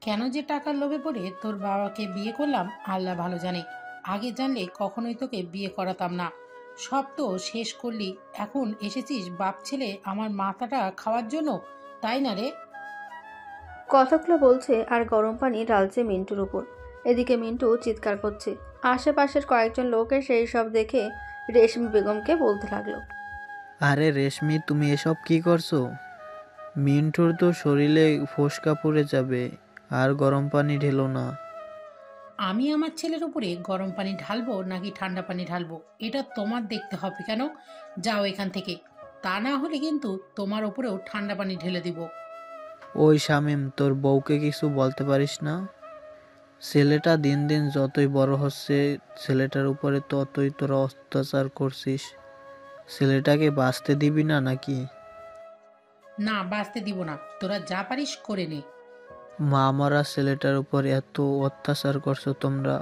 কেন যে টাকার লোভে পড়ে তোর বাবাকে বিয়ে করলাম আল্লাহ ভালো জানে। আগে জানলে কখনোই তোকে বিয়ে করাতাম না। সব তো শেষ করলি। এখন এসেছিস বাপ ছেলে আমার মাথাটা খাওয়ার জন্য, তাই না রে? কথাগুলো বলছে আর গরম পানি ঢালছে মিন্টুর উপর। এদিকে মিন্টু চিৎকার করছে। আশেপাশের কয়েকজন লোক এসে সব দেখে রেশমি বেগমকে বলতে লাগলো। আরে রেশমি, তুমি এসব কি করছো? মিন্টুর তো শরীরে ফোসকা পড়ে যাবে। আর গরম পানি ঢেলো না। আমি আমার ছেলের উপরে গরম পানি ঢালবো নাকি ঠান্ডা পানি ঢালবো এটা তোমার দেখতে হবে। কেন? যাও এখান থেকে। তা না হলে কিন্তু তোমার উপরেও ঠান্ডা পানি ঢেলে দিব। ওই শামিম, তোর বউকে কিছু বলতে পারিস না? ছেলেটা দিন দিন যতই বড় হচ্ছে, ছেলেটার উপরে ততই তোরা অত্যাচার করছিস। ছেলেটাকে বাঁচতে দিবি না নাকি? না, বাঁচতে দিব না। তোরা যা পারিস করে নে। মা মারা ছেলেটার উপর এত অত্যাচার করছো তোমরা।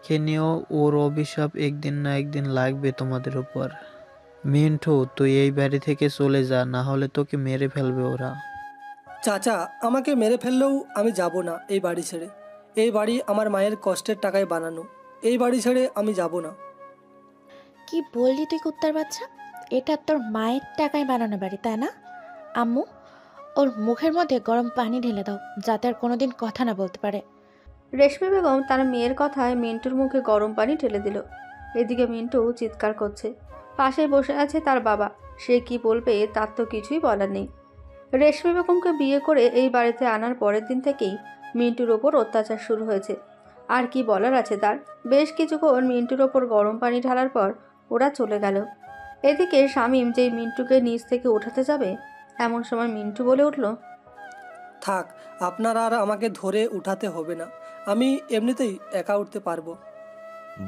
কে নিয়েও ওর অভিশাপ একদিন না একদিন লাগবে তোমাদের উপর। মিন্টু, তুই এই বাড়ি থেকে চলে যা, না হলে তোকে মেরে ফেলবে ওরা। চাচা, আমাকে মেরে ফেললেও আমি যাব না এই বাড়ি ছেড়ে। এই বাড়ি আমার মায়ের কষ্টের টাকায় বানানো। এই বাড়ি ছেড়ে আমি যাব না। কি বললি তুই কুত্তার বাচ্চা? এটা তোর মায়ের টাকায় বানানো বাড়ি, তাই না? আম্মু, ওর মুখের মধ্যে গরম পানি ঢেলে দাও, যাতে আর কোনোদিন কথা না বলতে পারে। রেশমি বেগম তার মেয়ের কথায় মিন্টুর মুখে গরম পানি ঢেলে দিল। এদিকে মিন্টু চিৎকার করছে। পাশে বসে আছে তার বাবা। সে কি বলবে তার তো কিছুই বলার নেই। রেশমি বেগমকে বিয়ে করে এই বাড়িতে আনার পরের দিন থেকেই মিন্টুর ওপর অত্যাচার শুরু হয়েছে। আর কি বলার আছে তার? বেশ কিছুক্ষণ মিন্টুর ওপর গরম পানি ঢালার পর ওরা চলে গেল। এদিকে শামীম যেই মিন্টুকে নিচ থেকে উঠাতে যাবে, এমন সময় মিন্টু বলে উঠল, থাক, আপনারা আর আমাকে ধরে উঠাতে হবে না। আমি এমনিতেই একা উঠতে পারবো।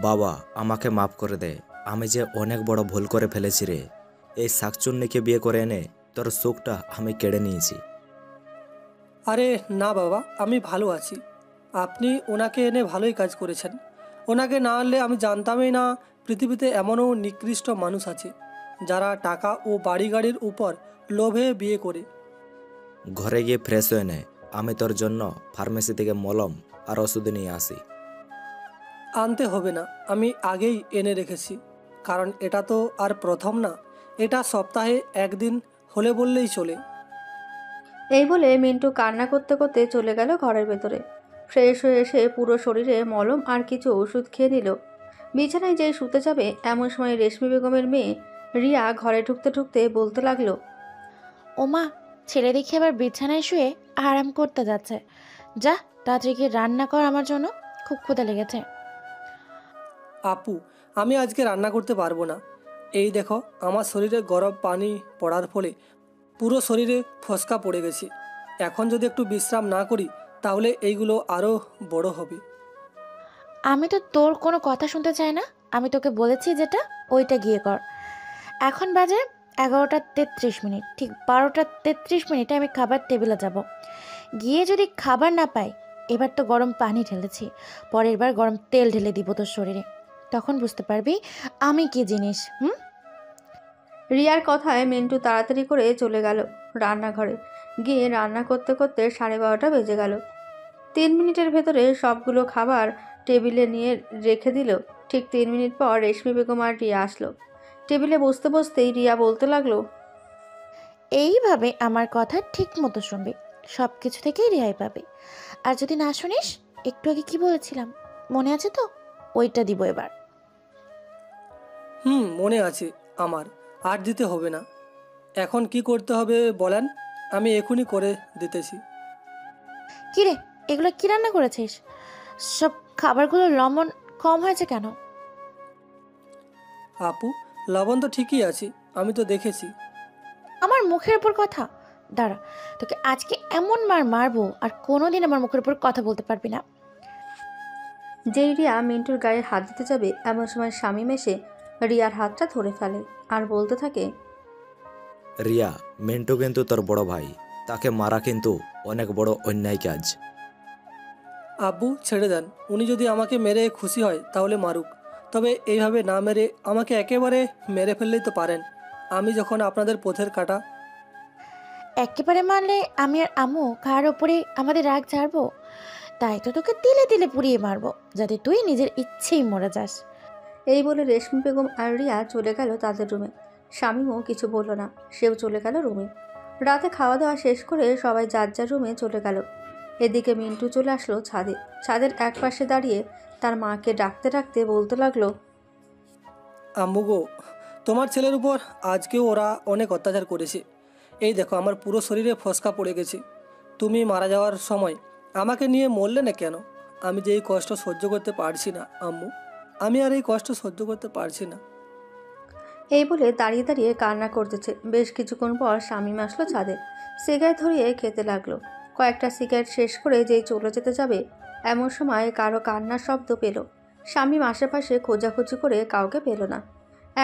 বাবা, আমাকে মাফ করে দে। আমি যে অনেক বড় ভুল করে ফেলেছি রে। এই শাকচুন্নিকে বিয়ে করে এনে তোর সুখটা আমি কেড়ে নিয়েছি। আরে না বাবা, আমি ভালো আছি। আপনি ওনাকে এনে ভালোই কাজ করেছেন। ওনাকে না আনলে আমি জানতামই না পৃথিবীতে এমনও নিকৃষ্ট মানুষ আছে যারা টাকা ও বাড়ি গাড়ির উপর লোভে বিয়ে করে। ঘরে গিয়ে ফ্রেশ হয়ে নে। আমি তোর জন্য ফার্মেসি থেকে মলম আর ওষুধ নিয়ে আসি। আনতে হবে না, আমি আগেই এনে রেখেছি। কারণ এটা তো আর প্রথম না। এটা সপ্তাহে একদিন হলে বললেই চলে। এই বলে মিন্টু কান্না করতে করতে চলে গেল ঘরের ভেতরে। ফ্রেশ হয়ে এসে পুরো শরীরে মলম আর কিছু ওষুধ খেয়ে নিল। বিছানায় যেই শুতে যাবে, এমন সময় রেশমি বেগমের মেয়ে রিয়া ঘরে ঢুকতে ঢুকতে বলতে লাগলো, ওমা, ছেলে দেখি আবার বিছানায় শুয়ে আরাম করতে যাচ্ছে। যা, তাড়াতাড়ি গিয়ে রান্না কর আমার জন্য, খুব ক্ষুধা লেগেছে। আপু, আমি আজকে রান্না করতে পারবো না। এই দেখো, আমার শরীরে গরম পানি পড়ার ফলে পুরো শরীরে ফোসকা পড়ে গেছে। এখন যদি একটু বিশ্রাম না করি তাহলে এইগুলো আরও বড় হবে। আমি তো তোর কোনো কথা শুনতে চাই না। আমি তোকে বলেছি যেটা, ওইটা গিয়ে কর। এখন বাজে 11টা 33 মিনিট। ঠিক 12টা 33 মিনিটে আমি খাবার টেবিলে যাব। গিয়ে যদি খাবার না পাই, এবার তো গরম পানি ঢেলেছি, পরের বার গরম তেল ঢেলে দিব তোর শরীরে। তখন বুঝতে পারবি আমি কি জিনিস। রিয়ার কথায় মিন্টু তাড়াতাড়ি করে চলে গেল রান্নাঘরে। গিয়ে রান্না করতে করতে 12:30 বেজে গেল। 3 মিনিটের ভেতরে সবগুলো খাবার টেবিলে নিয়ে রেখে দিল। ঠিক 3 মিনিট পর রেশমি বেগম আর রিয়া আসলো। টেবিলে বসতে বসতেই রিয়া বলতে লাগলো, এইভাবে আমার কথা ঠিক মতো শুনবি, সব কিছু থেকেই রেহাই পাবে। আর যদি না শুনিস, একটু আগে কি বলেছিলাম মনে আছে তো? ওইটা দিব এবার। মনে আছে আমার। আর দিতে হবে না। এখন কি করতে হবে বলেন, আমি এখনই করে দিতেছি। কি রে, এগুলো কি রান্না করেছিস? সব খাবারগুলো লবণ কম হয়েছে কেন? আপু, লবণ তো ঠিকই আছে, আমি তো দেখেছি। আমার মুখের উপর কথা? দাঁড়া, তোকে আজকে এমন মার মারবো আর কোনোদিন আমার মুখের উপর কথা বলতে পারবি না। যেই রিয়া মিন্টুর গায়ে হাত দিতে যাবে, এমন সময় শামীম এসে রিয়ার হাতটা ধরে ফেলে আর বলতে থাকে, রিয়া, মিন্টু কিন্তু তোর বড় ভাই। তাকে মারা কিন্তু অনেক বড় অন্যায় কাজ। আব্বু, ছেড়ে দেন। উনি যদি আমাকে মেরে খুশি হয় তাহলে মারুক, তবে এইভাবে না মেরে আমাকে একেবারে মেরে ফেললেই তো পারেন। আমি যখন আপনাদের পথের কাটা। একেবারে মানলে আমি আর আম্মু কার ওপরে আমাদের রাগ ঝাড়বো? তাই তো তোকে তিলে তিলে পুড়িয়ে মারবো, যাতে তুই নিজের ইচ্ছেই মরে যাস। এই বলে রেশমি বেগম আর রিয়া চলে গেল তাদের রুমে। স্বামীও কিছু বলল না, সেও চলে গেল রুমে। রাতে খাওয়া দাওয়া শেষ করে সবাই যার যার রুমে চলে গেল। এদিকে মিন্টু চলে আসলো ছাদে। ছাদের এক পাশে দাঁড়িয়ে তার মাকে ডাকতে ডাকতে বলতে লাগলো, আম্মু গো, তোমার ছেলের উপর আজকেও ওরা অনেক অত্যাচার করেছে। এই দেখো আমার পুরো শরীরে ফসকা পড়ে গেছে। তুমি মারা যাওয়ার সময় আমাকে নিয়ে মরলে না কেন? আমি যে এই কষ্ট সহ্য করতে পারছি না আম্মু, আমি আর এই কষ্ট সহ্য করতে পারছি না। এই বলে দাঁড়িয়ে দাঁড়িয়ে কান্না করতেছে। বেশ কিছুক্ষণ পর শামীম আসলো ছাদে, সিগারেট ধরিয়ে খেতে লাগলো। কয়েকটা সিগারেট শেষ করে যেই চলে যেতে যাবে, এমন সময় কারো কান্নার শব্দ পেল। শামীম আশেপাশে খোঁজাখুঁজি করে কাউকে পেল না,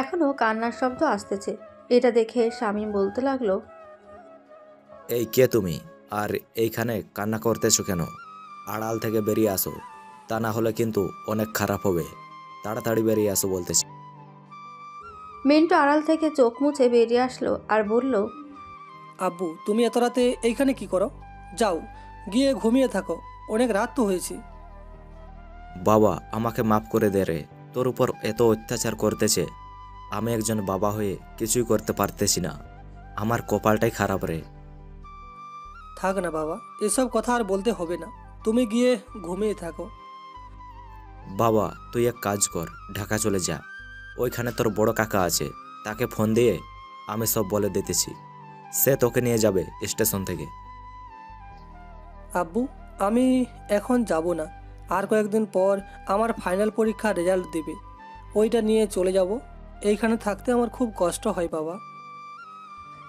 এখনও কান্নার শব্দ আসতেছে। এটা দেখে শামীম বলতে লাগলো, এই কে তুমি, আর এইখানে কান্না করতেছো কেন? আড়াল থেকে বেরিয়ে আসো, তা না হলে কিন্তু অনেক খারাপ হবে। তাড়াতাড়ি বেরিয়ে আসো বলতেছি। মিন্টু আড়াল থেকে চোখ মুছে বেরিয়ে আসলো আর বলল, আব্বু, তুমি এত রাতে এইখানে কি করো? যাও, গিয়ে ঘুমিয়ে থাকো, অনেক রাত তো হয়েছে। বাবা, আমাকে মাফ করে দে রে। তোর উপর এত অত্যাচার করতেছে, আমি একজন বাবা হয়ে কিছুই করতে পারতেছি না। আমার কপালটাই খারাপ রে। থাক না বাবা, এসব কথা আর বলতে হবে না, তুমি গিয়ে ঘুমিয়ে থাকো। বাবা, তুই এক কাজ কর, ঢাকা চলে যা। ওইখানে তোর বড় কাকা আছে, তাকে ফোন দিয়ে আমি সব বলে দিতেছি। সে তোকে নিয়ে যাবে স্টেশন থেকে। আব্বু, আমি এখন যাব না, আর কয়েকদিন পর আমার ফাইনাল পরীক্ষার রেজাল্ট দেবে, ওইটা নিয়ে চলে যাব। এইখানে থাকতে আমার খুব কষ্ট হয় বাবা।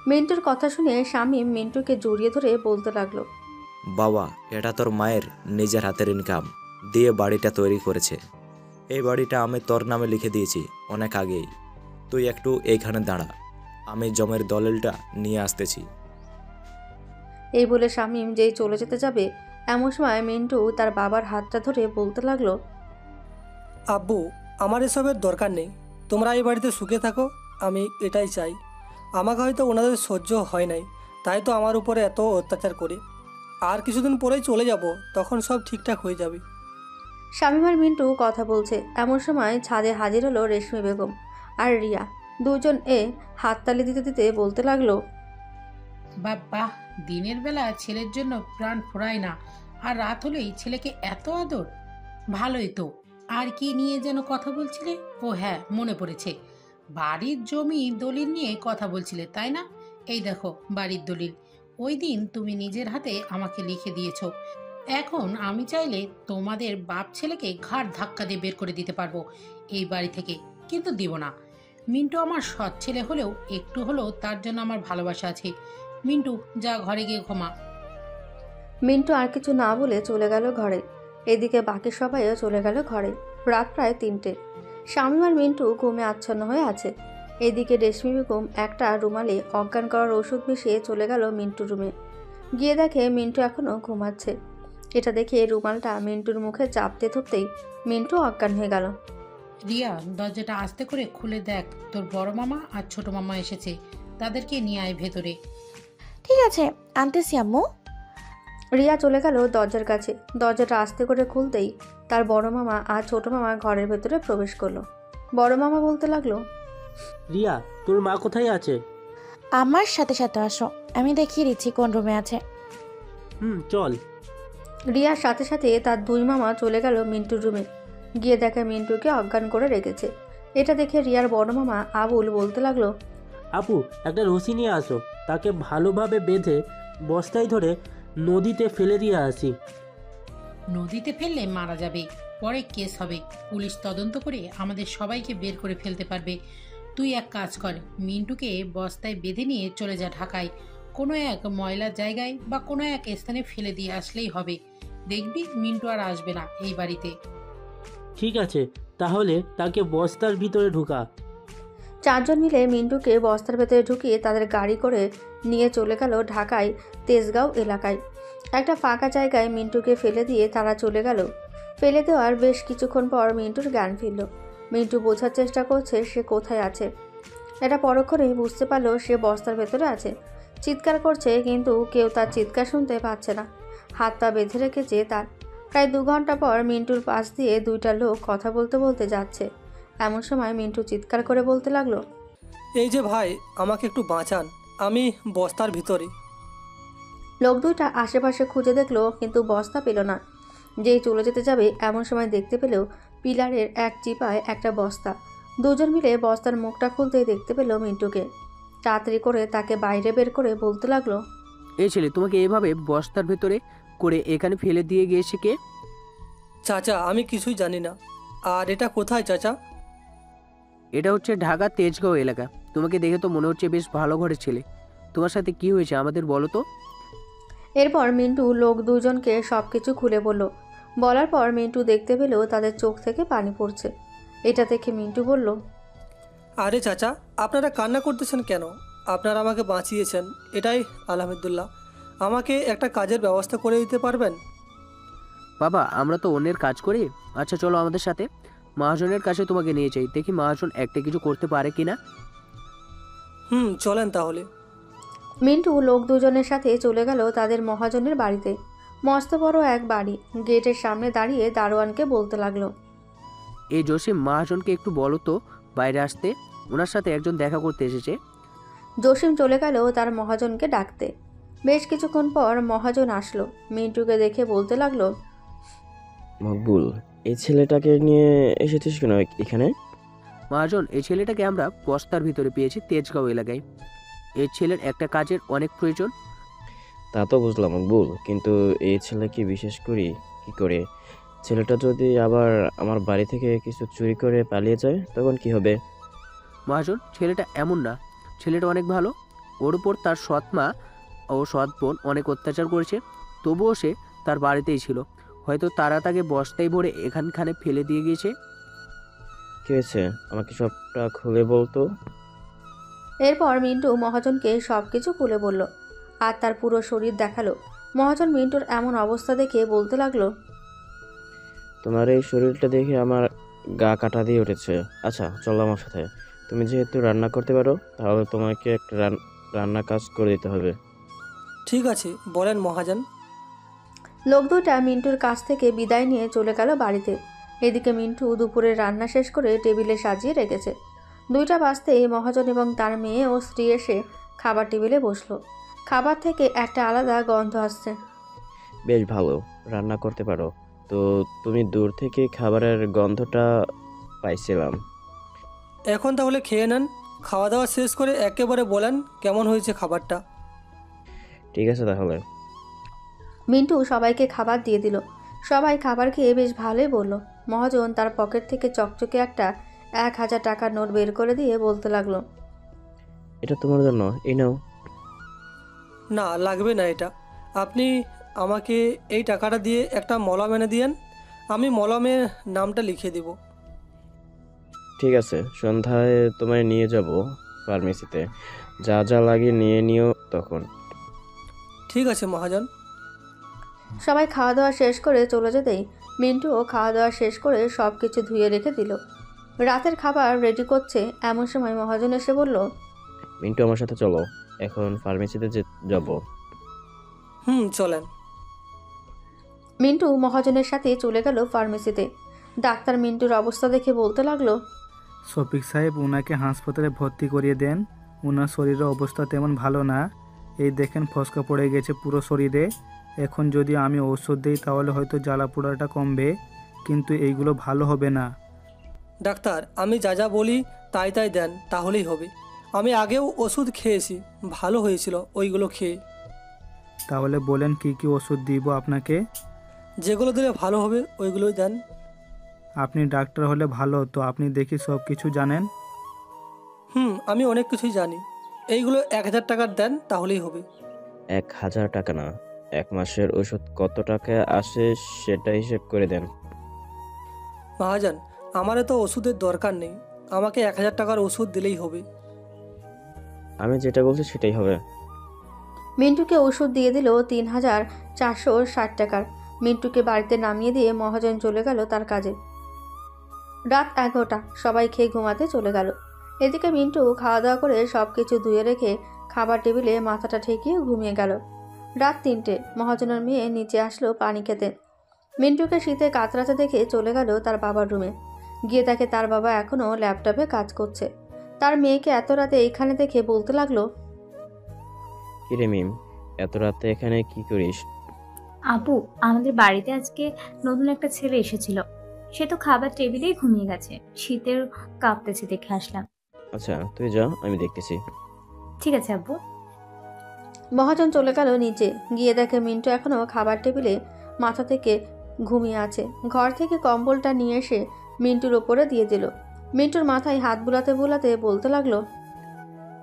মিন্টুর কথা শুনে শামীম মিন্টুকে জড়িয়ে ধরে বলতে লাগলো, বাবা, এটা তোর মায়ের নিজের হাতের ইনকাম দিয়ে বাড়িটা তৈরি করেছে। এই বাড়িটা আমি তোর নামে লিখে দিয়েছি অনেক আগেই। তুই একটু এইখানে দাঁড়া, আমি জমির দলিলটা নিয়ে আসতেছি। এই বলে শামীম যেই চলে যেতে যাবে, এমন সময় মিন্টু তার বাবার হাতটা ধরে বলতে লাগলো, আব্বু, আমার এসবের দরকার নেই, তোমরা এই বাড়িতে সুখে থাকো, আমি এটাই চাই। আমাকে হয়তো ওনাদের সহ্য হয় নাই, তাই তো আমার উপরে এত অত্যাচার করে। আর কিছুদিন পরেই চলে যাব, তখন সব ঠিকঠাক হয়ে যাবে। শামীম আর মিন্টু কথা বলছে, এমন সময় ছাদে হাজির হলো রেশমি বেগম আর রিয়া। দুজন হাততালি দিতে দিতে বলতে লাগলো, বাবা, দিনের বেলা ছেলের জন্য প্রাণ ফোরায় না, আর রাত হলেই ছেলেকে এত আদর। ভালোই তো। আর কি নিয়ে যেন কথা বলছিলে? ও হ্যাঁ, মনে পড়েছে, বাড়ির জমি দলিল নিয়ে কথা বলছিলে, তাই না? এই দেখো বাড়ির দলিল। ওই দিন তুমি নিজের হাতে আমাকে লিখে দিয়েছো। এখন আমি চাইলে তোমাদের বাপ ছেলেকে ঘাড় ধাক্কা দিয়ে বের করে দিতে পারবো এই বাড়ি থেকে, কিন্তু দিব না। মিন্টু আমার সৎ ছেলে হলেও একটু হলেও তার জন্য আমার ভালোবাসা আছে। মিন্টু, যা ঘরে গিয়ে ঘুমা। মিন্টু আর কিছু না বলে চলে গেল ঘরে। এদিকে বাকি সবাইও চলে গেল ঘরে। রাত প্রায় 3টে। শামীম আর মিন্টু ঘুমে আচ্ছন্ন হয়ে আছে। এদিকে রেশমি বেগম একটা রুমালে অজ্ঞান করার ওষুধ মিশিয়ে চলে গেল মিন্টুর রুমে। গিয়ে দেখে মিন্টু এখনও ঘুমাচ্ছে। এটা দেখে রুমালটা মিন্টুর মুখে চাপতে ধরতেই মিন্টু অজ্ঞান হয়ে গেল। রিয়া, দরজাটা আস্তে করে খুলে দেখ, তোর বড় মামা আর ছোট মামা এসেছে, তাদেরকে নিয়ে আয় ভেতরে। ঠিক আছে, আনতেছি আম্মু। রিয়া চলে গেল দরজার কাছে। দরজাটা আস্তে করে খুলতেই তার বড় মামা আর ছোট মামা ঘরের ভেতরে প্রবেশ করলো। বড় মামা বলতে লাগলো, রিয়া, তোর মা কোথায় আছে? আমার সাথে সাথে আসো, আমি দেখিয়ে দিচ্ছি কোন রুমে আছে। চল। রিয়ার সাথে সাথে তার দুই মামা চলে গেল মিন্টুর রুমে। গিয়ে দেখে মিন্টুকে অজ্ঞান করে রেখেছে। এটা দেখে রিয়ার বড় মামা আবুল বলতে লাগলো, আপু, একটা রশি নিয়ে আসো, তাকে ভালোভাবে বেঁধে বস্তায় ধরে নদীতে ফেলে দিয়ে আসি। নদীতে ফেললে মারা যাবে, পরে কেস হবে, পুলিশ তদন্ত করে আমাদের সবাইকে বের করে ফেলতে পারবে। তুই এক কাজ কর, মিন্টুকে বস্তায় বেঁধে নিয়ে চলে যা ঢাকায়, কোনো এক ময়লার জায়গায় বা কোনো এক স্থানে ফেলে দিয়ে আসলেই হবে। দেখবি মিন্টু আর আসবে না এই বাড়িতে। ঠিক আছে, তাহলে তাকে বস্তার ভিতরে ঢুকা। চারজন মিলে মিন্টুকে বস্তার ভেতরে ঢুকিয়ে তাদের গাড়ি করে নিয়ে চলে গেল ঢাকায় তেজগাঁও এলাকায়। একটা ফাঁকা জায়গায় মিন্টুকে ফেলে দিয়ে তারা চলে গেল। ফেলে দেওয়ার বেশ কিছুক্ষণ পর মিন্টুর জ্ঞান ফিরল। মিন্টু বোঝার চেষ্টা করছে সে কোথায় আছে। এটা পরক্ষণেই বুঝতে পারলো সে বস্তার ভেতরে আছে। চিৎকার করছে কিন্তু কেউ তার চিৎকার শুনতে পাচ্ছে না। হাত পা বেঁধে রেখেছে তার। প্রায় 2 ঘন্টা পর মিন্টুর পাশ দিয়ে 2টা লোক কথা বলতে বলতে যাচ্ছে। এমন সময় মিন্টু চিৎকার করে বলতে লাগলো, এই যে ভাই, আমাকে একটু বাঁচান, আমি বস্তার ভিতরে। লোক 2টা আশেপাশে খুঁজে দেখলো কিন্তু বস্তা পেল না। যেই চলে যেতে যাবে এমন সময় দেখতে পেলেও পিলারের এক চিপায় একটা বস্তা। দুজন মিলে বস্তার মুখটা খুলতেই দেখতে পেল মিন্টুকে। তাড়াতাড়ি করে তাকে বাইরে বের করে বলতে লাগলো, এই ছেলে তোমাকে এভাবে বস্তার ভেতরে করে এখানে ফেলে দিয়ে গিয়েছে কে? চাচা, আমি কিছুই জানি না। আর এটা কোথায় চাচা? এটা হচ্ছে ঢাকা তেজগাঁও এলাকা। তোমাকে দেখে তো মনে হচ্ছে বেশ ভালো ঘরের ছেলে। তোমার সাথে কি হয়েছে আমাদের বলো তো। এরপর মিন্টু লোক 2জনকে সব কিছু খুলে বলল। বলার পর মিন্টু দেখতে পেল তাদের চোখ থেকে পানি পড়ছে। এটা দেখে মিন্টু বলল, আরে চাচা, আপনারা কান্না করতেছেন কেন? আপনারা আমাকে বাঁচিয়েছেন, এটাই আলহামদুলিল্লাহ। আমাকে একটা কাজের ব্যবস্থা করে দিতে পারবেন? বাবা আমরা তো অন্যের কাজ করি। আচ্ছা চলো আমাদের সাথে, মহাজনের কাছে তোমাকে নিয়ে যাই, দেখি মহাজন একটা কিছু করতে পারে কিনা। চলেন তাহলে। মিন্টু লোক 2জনের সাথে চলে গেল তাদের মহাজনের বাড়িতে। মস্ত বড় এক বাড়ি। গেটের সামনে দাঁড়িয়ে দারোয়ানকে বলতে লাগলো, এই জসিম মহাজনকে একটু বলো তো বাইরে আসতে, ওনার সাথে একজন দেখা করতে এসেছে। জসিম চলে গেল তার মহাজনকে ডাকতে। বেশ কিছুক্ষণ পর মহাজন আসলো। মিন্টুকে দেখে বলতে লাগলো, মকবুল, এই ছেলেটাকে নিয়ে এসেছিস কেন এখানে? মহাজন এই ছেলেটাকে আমরা বস্তার ভিতরে পেয়েছি তেজগাঁও এলাকায়। এই ছেলের একটা কাজের অনেক প্রয়োজন। তা তো বুঝলাম মকবুল, কিন্তু এই ছেলেকে বিশেষ করি কি করে? ছেলেটা যদি আবার আমার বাড়ি থেকে কিছু চুরি করে পালিয়ে যায় তখন কি হবে? মহাজন ছেলেটা এমন না, ছেলেটা অনেক ভালো। ওর উপর তার সৎ মা ও সৎ বোন অনেক অত্যাচার করেছে, তবুও সে তার বাড়িতেই ছিল। হয়তো তারা তাকে বস্তায় ভরে এখানখানে ফেলে দিয়ে গিয়েছে। কি হয়েছে আমাকে সবটা খুলে বলতো। এরপর মিন্টু মহাজনকে সব কিছু খুলে বলল আর তার পুরো শরীর দেখালো। মহাজন মিন্টুর এমন অবস্থা দেখে বলতে লাগলো, তোমার এই শরীরটা দেখে আমার গা কাটা দিয়ে উঠেছে। আচ্ছা চলো আমার সাথে, তুমি যেহেতু রান্না করতে পারো তাহলে তোমাকে একটা রান্না কাজ করে দিতে হবে। ঠিক আছে, বলেন মহাজন। লোক 2টা মিন্টুর কাছ থেকে বিদায় নিয়ে চলে গেল বাড়িতে। এদিকে মিন্টু দুপুরের রান্না শেষ করে টেবিলে সাজিয়ে রেখেছে। 2টা বাজতেই মহাজন এবং তার মেয়ে ও স্ত্রী এসে খাবার টেবিলে বসলো। খাবার থেকে একটা আলাদা গন্ধ আসছে। বেশ ভালো রান্না করতে পারো তো, তুমি দূর থেকে খাবারের গন্ধটা পাইছিলাম। এখন তাহলে খেয়ে নেন। খাওয়া দাওয়া শেষ করে একেবারে বলেন কেমন হয়েছে খাবারটা। ঠিক আছে তাহলে। মিন্টু সবাইকে খাবার দিয়ে দিল। সবাই খাবার খেয়ে বেশ ভালোই বলল। মহাজন তার পকেট থেকে চকচকে একটা 1000 টাকার নোট বের করে দিয়ে বলতে লাগলো, এটা তোমার জন্য, এই নাও। না, লাগবে না এটা। আপনি আমাকে এই টাকাটা দিয়ে একটা মলম এনে দিয়েন, আমি মলমের নামটা লিখে দিব। ঠিক আছে, সন্ধ্যায় তোমায় নিয়ে যাব ফার্মেসিতে, যা যা লাগে নিয়ে নিও তখন। ঠিক আছে মহাজন। সবাই খাওয়া দাওয়া শেষ করে চলে যেতেই মিন্টুও খাওয়া দাওয়া শেষ করে সব কিছু ধুয়ে রেখে দিল। রাতের খাবার রেডি করছে এমন সময় মহাজন এসে বলল, মিন্টু আমার সাথে চলো, এখন ফার্মেসিতে যাব। চলেন। মিন্টু মহাজনের সাথে চলে গেল ফার্মেসিতে। ডাক্তার মিন্টুর অবস্থা দেখে বলতে লাগলো, শফিক সাহেব, ওনাকে হাসপাতালে ভর্তি করিয়ে দেন। ওনার শরীরের অবস্থা তেমন ভালো না। এই দেখেন ফসকা পড়ে গেছে পুরো শরীরে। এখন যদি আমি ওষুধ দিই তাহলে হয়তো জ্বালা পোড়াটা কমবে, কিন্তু এইগুলো ভালো হবে না। ডাক্তার, আমি যা যা বলি তাই তাই দেন, তাহলেই হবে। আমি আগেও ওষুধ খেয়েছি, ভালো হয়েছিল ওইগুলো খেয়ে। তাহলে বলেন কি কি ওষুধ দিব আপনাকে? যেগুলো দিলে ভালো হবে ওইগুলোই দেন। আপনি ডাক্তার হলে ভালো, তো আপনি দেখি সব কিছু জানেন। আমি অনেক কিছুই জানি। এইগুলো 1000 টাকার দেন, তাহলেই হবে। 1000 টাকা না, 1 মাসের ওষুধ কত টাকা আসে সেটা হিসেব করে দেন। মহাজন, আমারও তো ওষুধের দরকার নেই, আমাকে 1000 টাকার ওষুধ দিলেই হবে। আমি যেটা বলছি সেটাই হবে। মিন্টুকে ওষুধ দিয়ে দিল 3460 টাকার। মিন্টুকে বাড়িতে নামিয়ে দিয়ে মহাজন চলে গেল তার কাজে। রাত 11টা, সবাই খেয়ে ঘুমাতে চলে গেল। এদিকে মিন্টু খাওয়া দাওয়া করে সব কিছু ধুয়ে রেখে খাবার টেবিলে মাথাটা ঠেকিয়ে ঘুমিয়ে গেল। রাত 3টে। মহাজনের মেয়ে নিচে আসলো পানি খেতে। মিন্টুকে শীতে কাতরাতে দেখে চলে গেল তার বাবার রুমে। গিয়ে দেখে তার বাবা এখনও ল্যাপটপে কাজ করছে। তার মেয়েকে এত রাতে এইখানে দেখে বলতে লাগলো, কিরে মিম, এত রাতে এখানে কি করিস? আপু, আমাদের বাড়িতে আজকে নতুন একটা ছেলে এসেছিল। সে তো খাবার টেবিলেই ঘুমিয়ে গেছে। শীতের কাঁপতেছে দেখে আসলাম। আচ্ছা তুই যা, আমি দেখতেছি। ঠিক আছে আব্বু। মহাজন চলে গেল নিচে। গিয়ে দেখে মিন্টু এখনও খাবার টেবিলে মাথা থেকে ঘুমিয়ে আছে। ঘর থেকে কম্বলটা নিয়ে এসে মিন্টুর ওপরে দিয়ে দিল। মিন্টুর মাথায় হাত বুলাতে বুলাতে বলতে লাগলো,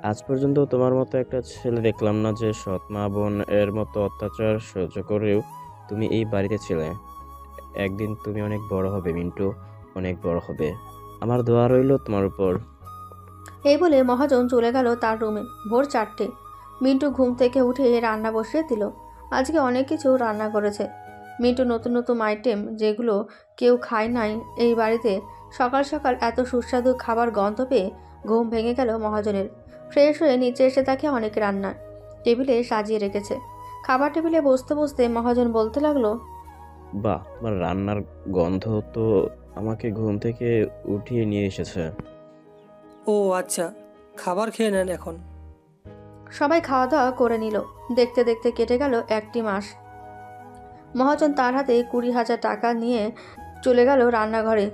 আজ পর্যন্ত তোমার মতো একটা ছেলে দেখলাম না যে সৎ মা বোন এর মতো অত্যাচার সহ্য করেও তুমি এই বাড়িতে ছিলে। একদিন তুমি অনেক বড় হবে মিন্টু, অনেক বড় হবে। আমার দোয়া রইল তোমার উপর। এই বলে মহাজন চলে গেল তার রুমে। ভোর 4টে। মিন্টু ঘুম থেকে উঠে রান্না বসিয়ে দিল। আজকে অনেক কিছু রান্না করেছে মিন্টু, নতুন নতুন আইটেম যেগুলো কেউ খায় নাই এই বাড়িতে। সকাল সকাল এত সুস্বাদু খাবার গন্ধ পেয়ে ঘুম ভেঙে গেল মহাজনের। ফ্রেশ হয়ে নিচে এসে তাকে অনেক রান্না টেবিলে সাজিয়ে রেখেছে। খাবার টেবিলে বসতে বসতে মহাজন বলতে লাগলো, বাহ, তোমার রান্নার গন্ধ তো আমাকে ঘুম থেকে উঠিয়ে নিয়ে এসেছে। ও আচ্ছা, খাবার খেয়ে নেন এখন। সবাই খাওয়া দাওয়া করে নিল। দেখতে দেখতে কেটে গেল 1টি মাস। মহাজন তার হাতে 20,000 টাকা নিয়ে চলে গেল রান্নাঘরে।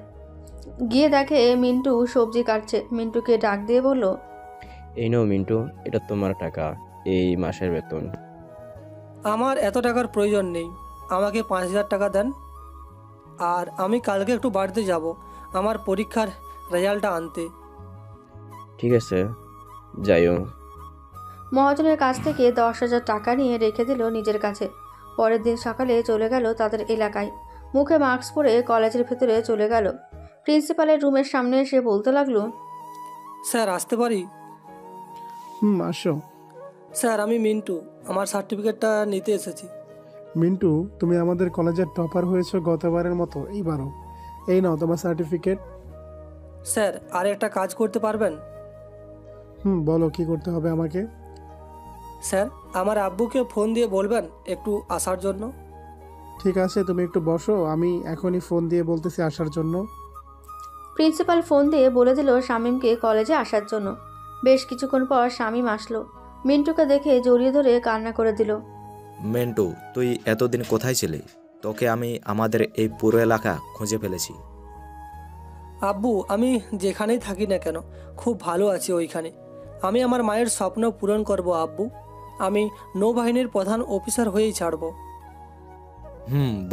গিয়ে দেখে মিন্টু সবজি কাটছে। মিন্টুকে ডাক দিয়ে বলল, এই নাও মিন্টু, এটা তোমার টাকা, এই মাসের বেতন। আমার এত টাকার প্রয়োজন নেই, আমাকে 5,000 টাকা দেন। আর আমি কালকে একটু বাড়িতে যাব আমার পরীক্ষার রেজাল্টটা আনতে। ঠিক আছে, যাইও। মহাজনের কাছ থেকে 10,000 টাকা নিয়ে রেখে দিল নিজের কাছে। পরের দিন সকালে চলে গেল তাদের এলাকায়। মুখে মাস্ক পরে কলেজের ভেতরে চলে গেল। প্রিন্সিপালের রুমের সামনে এসে বলতে লাগলো, স্যার আসতে পারি? আসো। স্যার আমি মিন্টু, আমার সার্টিফিকেটটা নিতে এসেছি। মিন্টু, তুমি আমাদের কলেজের টপার হয়েছো গতবারের মতো এইবারও। এই নাও তোমার সার্টিফিকেট। স্যার আর একটা কাজ করতে পারবেন? বলো কি করতে হবে আমাকে? স্যার আমার আব্বুকে ফোন দিয়ে বলবেন একটু আসার জন্য। ঠিক আছে, তুমি একটু বসো, আমি এখনই ফোন দিয়ে বলতেছি আসার জন্য। প্রিন্সিপাল ফোন দিয়ে বলে দিল শামীমকে কলেজে আসার জন্য। বেশ কিছুক্ষণ পর শামীম আসলো। মিন্টুকে দেখে জড়িয়ে ধরে কান্না করে দিল। মেন্টু, তুই এতদিন কোথায় ছিলি? তোকে আমি আমাদের এই পুরো এলাকা খুঁজে ফেলেছি। আব্বু, আমি যেখানেই থাকি না কেন খুব ভালো আছি ওইখানে। আমি আমার মায়ের স্বপ্ন পূরণ করব আব্বু। আমি নৌবাহিনীর প্রধান অফিসার হয়েই ছাড়ব।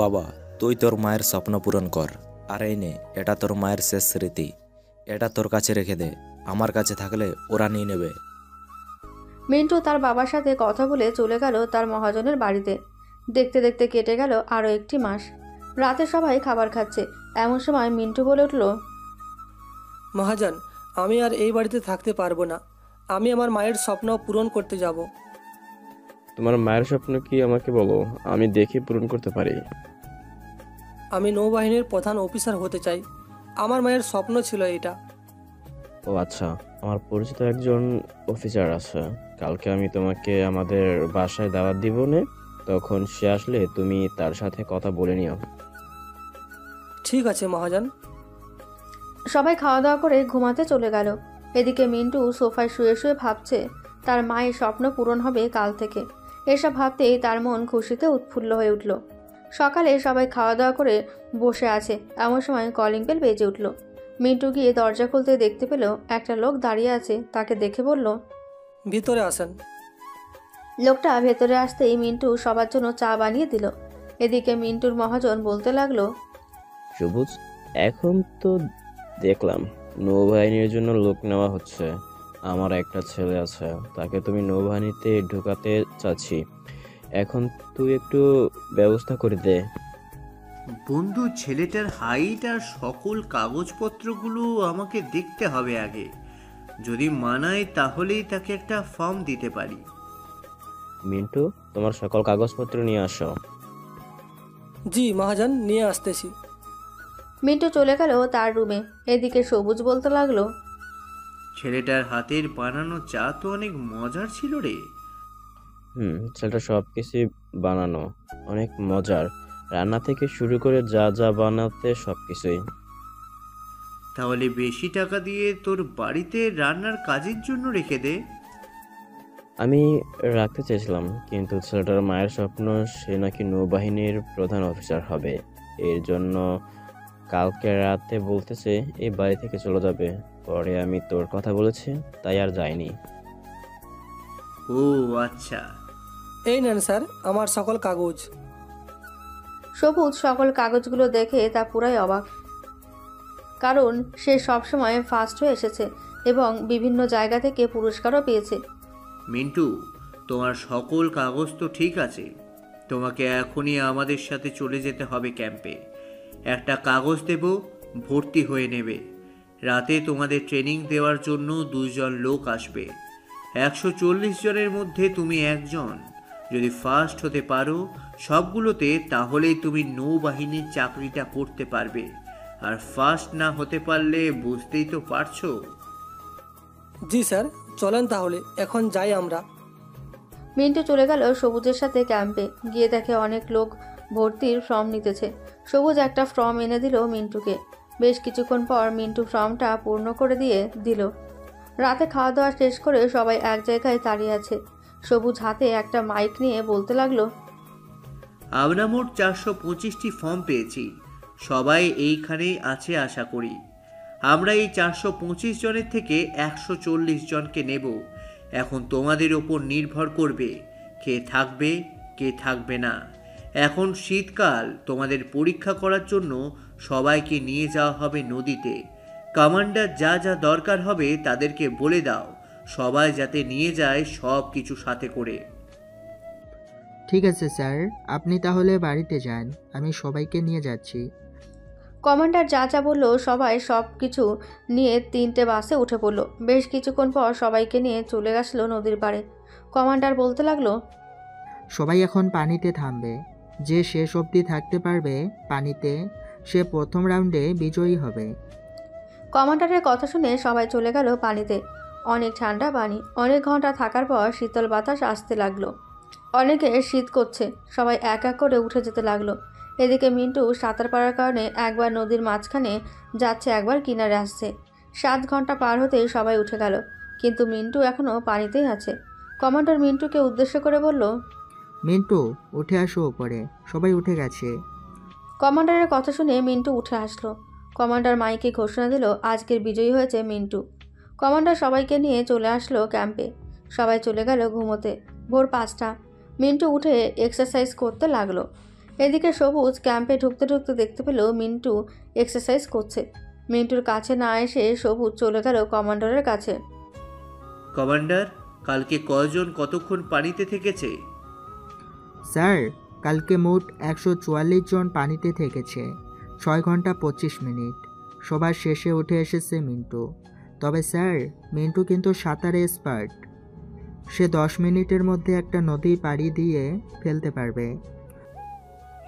বাবা, তুই তোর মায়ের স্বপ্ন পূরণ কর। আর এই নে, এটা তোর মায়ের শেষ স্মৃতি। এটা তোর কাছে রেখে দে, আমার কাছে থাকলে ওরা নিয়ে নেবে। মিন্টু তার বাবার সাথে কথা বলে চলে গেল তার মহাজনের বাড়িতে। দেখতে দেখতে কেটে গেল আরও 1টি মাস। রাতে সবাই খাবার খাচ্ছে। এমন সময় মিন্টু বলে উঠল, মহাজন, আমি আর এই বাড়িতে থাকতে পারবো না। আমি আমার মায়ের স্বপ্ন পূরণ করতে যাব। তোমার মায়ের স্বপ্ন কি আমাকে বলো, আমি দেখি পূরণ করতে পারি। আমি নৌবাহিনীর প্রধান অফিসার হতে চাই। আমার মায়ের স্বপ্ন ছিল এটা। ও আচ্ছা, আমার পরিচিত একজন অফিসার আছে। কালকে আমি তোমাকে আমাদের বাসায় দাওয়াত দিব না, তখন সে আসলে তুমি তার সাথে কথা বলে নিও। ঠিক আছে মহাজন। সবাই খাওয়া দাওয়া করে ঘুমাতে চলে গেল। এদিকে মিন্টু সোফায় শুয়ে শুয়ে ভাবছে তার মায়ের স্বপ্ন পূরণ হবে কাল থেকে। এসব ভাবতেই তার মন খুশিতে উৎফুল্ল হয়ে উঠল। সকালে সবাই খাওয়া দাওয়া করে বসে আছে, এমন সময় কলিং বেল বেজে উঠল। মিন্টু গিয়ে দরজা খুলতে দেখতে পেল একটা লোক দাঁড়িয়ে আছে। তাকে দেখে বলল, ভিতরে আসেন। লোকটা ভেতরে আসতেই মিন্টু সবার জন্য চা বানিয়ে দিল। এদিকে মিন্টুর মহাজন বলতে লাগলো, সবুজ, এখন তো দেখলাম নৌবাহিনীর জন্য লোক নেওয়া হচ্ছে। আমার একটা ছেলে আছে, তাকে তুমি নৌবাহিনীতে ঢুকাতে চাচ্ছি। এখন তুই একটু ব্যবস্থা করে দে। বন্ধু, ছেলেটার হাইট আর সকল কাগজপত্রগুলো আমাকে দেখতে হবে আগে। যদি মানায় তাহলেই তাকে একটা ফর্ম দিতে পারি। মিন্টু, তোমার সকল কাগজপত্র নিয়ে আসো। জি মহাজন, নিয়ে আসতেছি। মিন্টু চলে গেল তার রুমে। এদিকে সবুজ বলতে লাগলো, ছেলেটার হাতের বানানো চা তো অনেক মজার ছিল রে। ছেলেটা সব কিছুই বানানো অনেক মজার, রান্না থেকে শুরু করে যা যা বানাতে সব কিছুই। তাহলে বেশি টাকা দিয়ে তোর বাড়িতে রান্নার কাজের জন্য রেখে দে। আমি রাখতে চেয়েছিলাম, কিন্তু ছেলেটার মায়ের স্বপ্ন সে নাকি নৌবাহিনীর প্রধান অফিসার হবে। এর জন্য কালকে রাতে বলতেছে এই বাড়ি থেকে চলে যাবে। পরে আমি তোর কথা বলেছি, তাই আর যাইনি। ও আচ্ছা। এই নেন স্যার আমার সকল কাগজ। সবুজ সকল কাগজগুলো দেখে তা পুরাই অবাক, কারণ সে সবসময় ফার্স্ট হয়ে এসেছে এবং বিভিন্ন জায়গা থেকে পুরস্কারও পেয়েছে। মিন্টু, তোমার সকল কাগজ তো ঠিক আছে, তোমাকে এখনই আমাদের সাথে চলে যেতে হবে ক্যাম্পে। একটা কাগজ দেব, ভর্তি হয়ে নেবে। রাতে তোমাদের ট্রেনিং দেওয়ার জন্য 2 জন লোক আসবে। 140 জনের মধ্যে তুমি একজন। যদি ফার্স্ট হতে পারো সবগুলোতে, তাহলেই তুমি নৌবাহিনীর চাকরিটা করতে পারবে। আর ফার্স্ট না হতে পারলে বুঝতেই তো পারছো। জি স্যার, চলেন তাহলে এখন যাই আমরা। মিন্টু চলে গেল সবুজের সাথে ক্যাম্পে। গিয়ে দেখে অনেক লোক ভর্তির ফর্ম নিতেছে। সবুজ একটা ফর্ম এনে দিল মিন্টুকে। বেশ কিছুক্ষণ পর মিন্টু ফর্মটা পূর্ণ করে দিয়ে দিল। রাতে খাওয়া দাওয়া শেষ করে সবাই এক জায়গায় দাঁড়িয়ে আছে। সবুজ হাতে একটা মাইক নিয়ে বলতে লাগলো, আমরা মোট 425টি ফর্ম পেয়েছি। সবাই এইখানেই আছে আশা করি। আমরা এই 425 জনের থেকে 140 জনকে নেব। এখন তোমাদের ওপর নির্ভর করবে কে থাকবে কে থাকবে না। এখন শীতকাল, তোমাদের পরীক্ষা করার জন্য সবাইকে নিয়ে যাওয়া হবে নদীতে। কমান্ডার যা যা দরকার হবে তাদেরকে বলে দাও, সবাই যাতে নিয়ে যায় সব কিছু সাথে করে। ঠিক আছে স্যার, আপনি তাহলে বাড়িতে যান, আমি সবাইকে নিয়ে যাচ্ছি। কমান্ডার যা যা বলল সবাই সব কিছু নিয়ে 3টে বাসে উঠে পড়ল। বেশ কিছুক্ষণ পর সবাইকে নিয়ে চলে আসলো নদীর পাড়ে। কমান্ডার বলতে লাগলো, সবাই এখন পানিতে থামবে। যে শেষ অবধি থাকতে পারবে পানিতে, সে প্রথম রাউন্ডে বিজয়ী হবে। কমান্ডারের কথা শুনে সবাই চলে গেল পানিতে। অনেক ঠান্ডা পানি। অনেক ঘন্টা থাকার পর শীতল বাতাস আসতে লাগলো। অনেকে শীত করছে। সবাই এক এক করে উঠে যেতে লাগলো। এদিকে মিন্টু সাঁতার পারার কারণে একবার নদীর মাঝখানে যাচ্ছে, একবার কিনারে আসছে। 7 ঘন্টা পার হতেই সবাই উঠে গেল, কিন্তু মিন্টু এখনও পানিতেই আছে। কমান্ডার মিন্টুকে উদ্দেশ্য করে বলল, মিন্টু উঠে আসো উপরে, সবাই উঠে গেছে। কমান্ডারের কথা শুনে মিন্টু উঠে আসলো। কমান্ডার মাইকে ঘোষণা দিল আজকের বিজয়ী হয়েছে মিন্টু। কমান্ডার সবাইকে নিয়ে চলে আসলো ক্যাম্পে। সবাই চলে গেল ঘুমোতে। ভোর 5টা। মিন্টু উঠে এক্সারসাইজ করতে লাগলো। এদিকে সবুজ ক্যাম্পে ঢুকতে ঢুকতে দেখতে পেল মিন্টু এক্সারসাইজ করছে। মিন্টুর কাছে না এসে সবুজ চলে গেল কমান্ডারের কাছে। কমান্ডার, কালকে কয়জন কতক্ষণ পানিতে থেকেছে? স্যার, কালকে মোট 144 জন পানিতে থেকেছে, 6 ঘন্টা 25 মিনিট। সবার শেষে উঠে এসেছে মিন্টু। তবে স্যার, মিন্টু কিন্তু সাঁতারে এক্সপার্ট। সে 10 মিনিটের মধ্যে একটা নদী পাড়ি দিয়ে ফেলতে পারবে।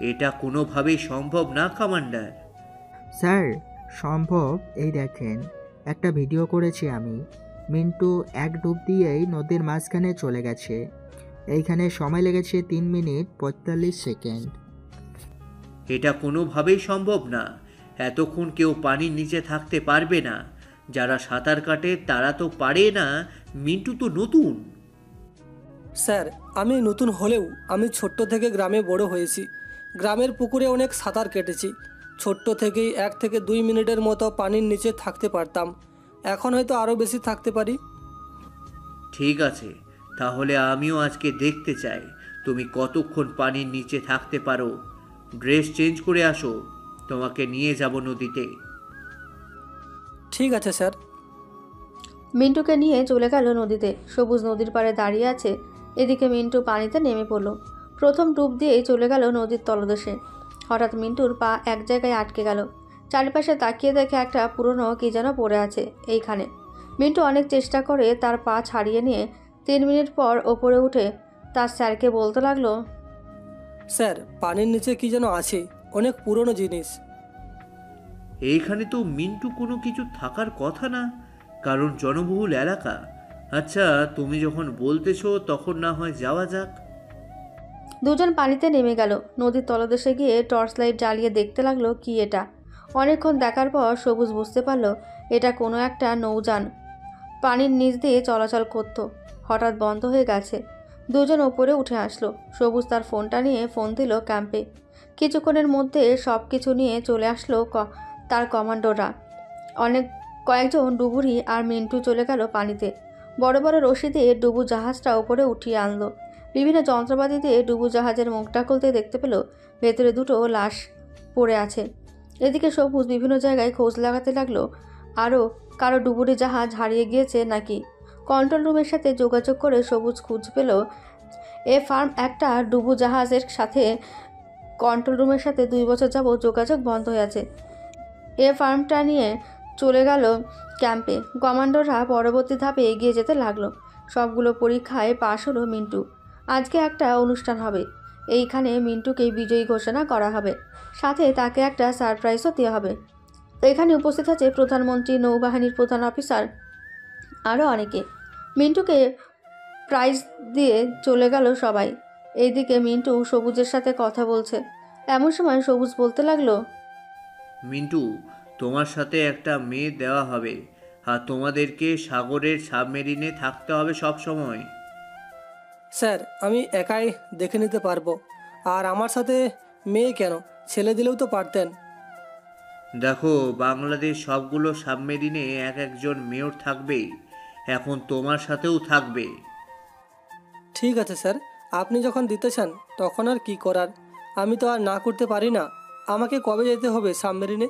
এটা কোনোভাবেই সম্ভব না কমান্ডার। স্যার, সম্ভব। এই দেখেন, একটা ভিডিও করেছি আমি। মিন্টু এক ডুব দিয়েই নদীর মাঝখানে চলে গেছে। এইখানে সময় লেগেছে 3 মিনিট 45 সেকেন্ড। এটা কোনোভাবেই সম্ভব না। এতক্ষণ কেউ পানির নিচে থাকতে পারবে না। যারা সাঁতার কাটে তারা তো পারে না। মিন্টু তো নতুন। স্যার, আমি নতুন হলেও আমি ছোট্ট থেকে গ্রামে বড় হয়েছি। গ্রামের পুকুরে অনেক সাঁতার কেটেছি। ছোট্ট থেকেই 1 থেকে 2 মিনিটের মতো পানির নিচে থাকতে পারতাম। এখন হয়তো আরও বেশি থাকতে পারি। ঠিক আছে, তাহলে আমিও আজকে দেখতে চাই তুমি কতক্ষণ পানির নিচে থাকতে পারো। ড্রেস চেঞ্জ করে আসো, তোমাকে নিয়ে যাব নদীতে। ঠিক আছে স্যার। মিন্টুকে নিয়ে চলে গেল নদীতে। সবুজ নদীর পাড়ে দাঁড়িয়ে আছে। এদিকে মিন্টু পানিতে নেমে পড়ল। প্রথম ডুব দিয়েই চলে গেল নদীর তলদেশে। হঠাৎ মিন্টুর পা এক জায়গায় আটকে গেল। চারিপাশে তাকিয়ে দেখে একটা পুরনো কি যেন পড়ে আছে এইখানে। মিন্টু অনেক চেষ্টা করে তার পা ছাড়িয়ে নিয়ে 3 মিনিট পর ওপরে উঠে তার স্যারকে বলতে লাগলো, স্যার, পানির নিচে কি যেন আছে, অনেক পুরনো জিনিস। এইখানে তো মিন্টু কোনো কিছু থাকার কথা না। কারণ জনবহুল এলাকা। আচ্ছা, তুমি যখন বলতেছো তখন না হয় যাওয়া যাক। দুজন পানিতে নেমে গেল। নদীর তলদেশে গিয়ে টর্চ লাইট জ্বালিয়ে দেখতে লাগলো কি এটা। অনেকক্ষণ দেখার পর সবুজ বুঝতে পারল এটা কোনো একটা নৌযান পানির নিচ দিয়ে চলাচল করত। হঠাৎ বন্ধ হয়ে গেছে। দুজন ওপরে উঠে আসলো। সবুজ তার ফোনটা নিয়ে ফোন দিল ক্যাম্পে। কিছুক্ষণের মধ্যে সব কিছু নিয়ে চলে আসলো তার কমান্ডোরা। কয়েকজন ডুবুরি আর মিন্টু চলে গেল পানিতে। বড় বড় রশি দিয়ে ডুবু জাহাজটা ওপরে উঠিয়ে আনলো। বিভিন্ন যন্ত্রপাতি দিয়ে ডুবু জাহাজের মুখটা খুলতে দেখতে পেল ভেতরে দুটো লাশ পড়ে আছে। এদিকে সবুজ বিভিন্ন জায়গায় খোঁজ লাগাতে লাগলো আরও কারো ডুবুরি জাহাজ হারিয়ে গিয়েছে নাকি। কন্ট্রোল রুমের সাথে যোগাযোগ করে সবুজ খুঁজ পেল এ ফার্ম একটা ডুবু জাহাজের সাথে। কন্ট্রোল রুমের সাথে 2 বছর যাবত যোগাযোগ বন্ধ হয়ে আছে। এ ফার্মটা নিয়ে চলে গেল ক্যাম্পে। কমান্ডোরা পরবর্তী ধাপে এগিয়ে যেতে লাগলো। সবগুলো পরীক্ষায় পাশ হলো মিন্টু। আজকে একটা অনুষ্ঠান হবে। এইখানে মিন্টুকে বিজয়ী ঘোষণা করা হবে, সাথে তাকে একটা সারপ্রাইজও দেওয়া হবে। এখানে উপস্থিত আছে প্রধানমন্ত্রী, নৌবাহিনীর প্রধান অফিসার, আরও অনেকে। মিন্টুকে প্রাইজ দিয়ে চলে গেল সবাই। এইদিকে মিন্টু সবুজের সাথে কথা বলছে। এমন সময় সবুজ বলতে লাগলো, মিন্টু, তোমার সাথে একটা মেয়ে দেওয়া হবে, আর তোমাদেরকে সাগরের সাবমেরিনে থাকতে হবে সব সময়। স্যার, আমি একাই দেখে নিতে পারবো। আর আমার সাথে মেয়ে কেন, ছেলে দিলেও তো পারতেন। দেখো, বাংলাদেশ সবগুলো সাবমেরিনে এক একজন মেয়র থাকবেই। এখন তোমার সাথেও থাকবে। ঠিক আছে স্যার, আপনি যখন দিতে চান তখন আর কি করার। আমি তো আর না করতে পারি না। আমাকে কবে যেতে হবে সাবমেরিনে?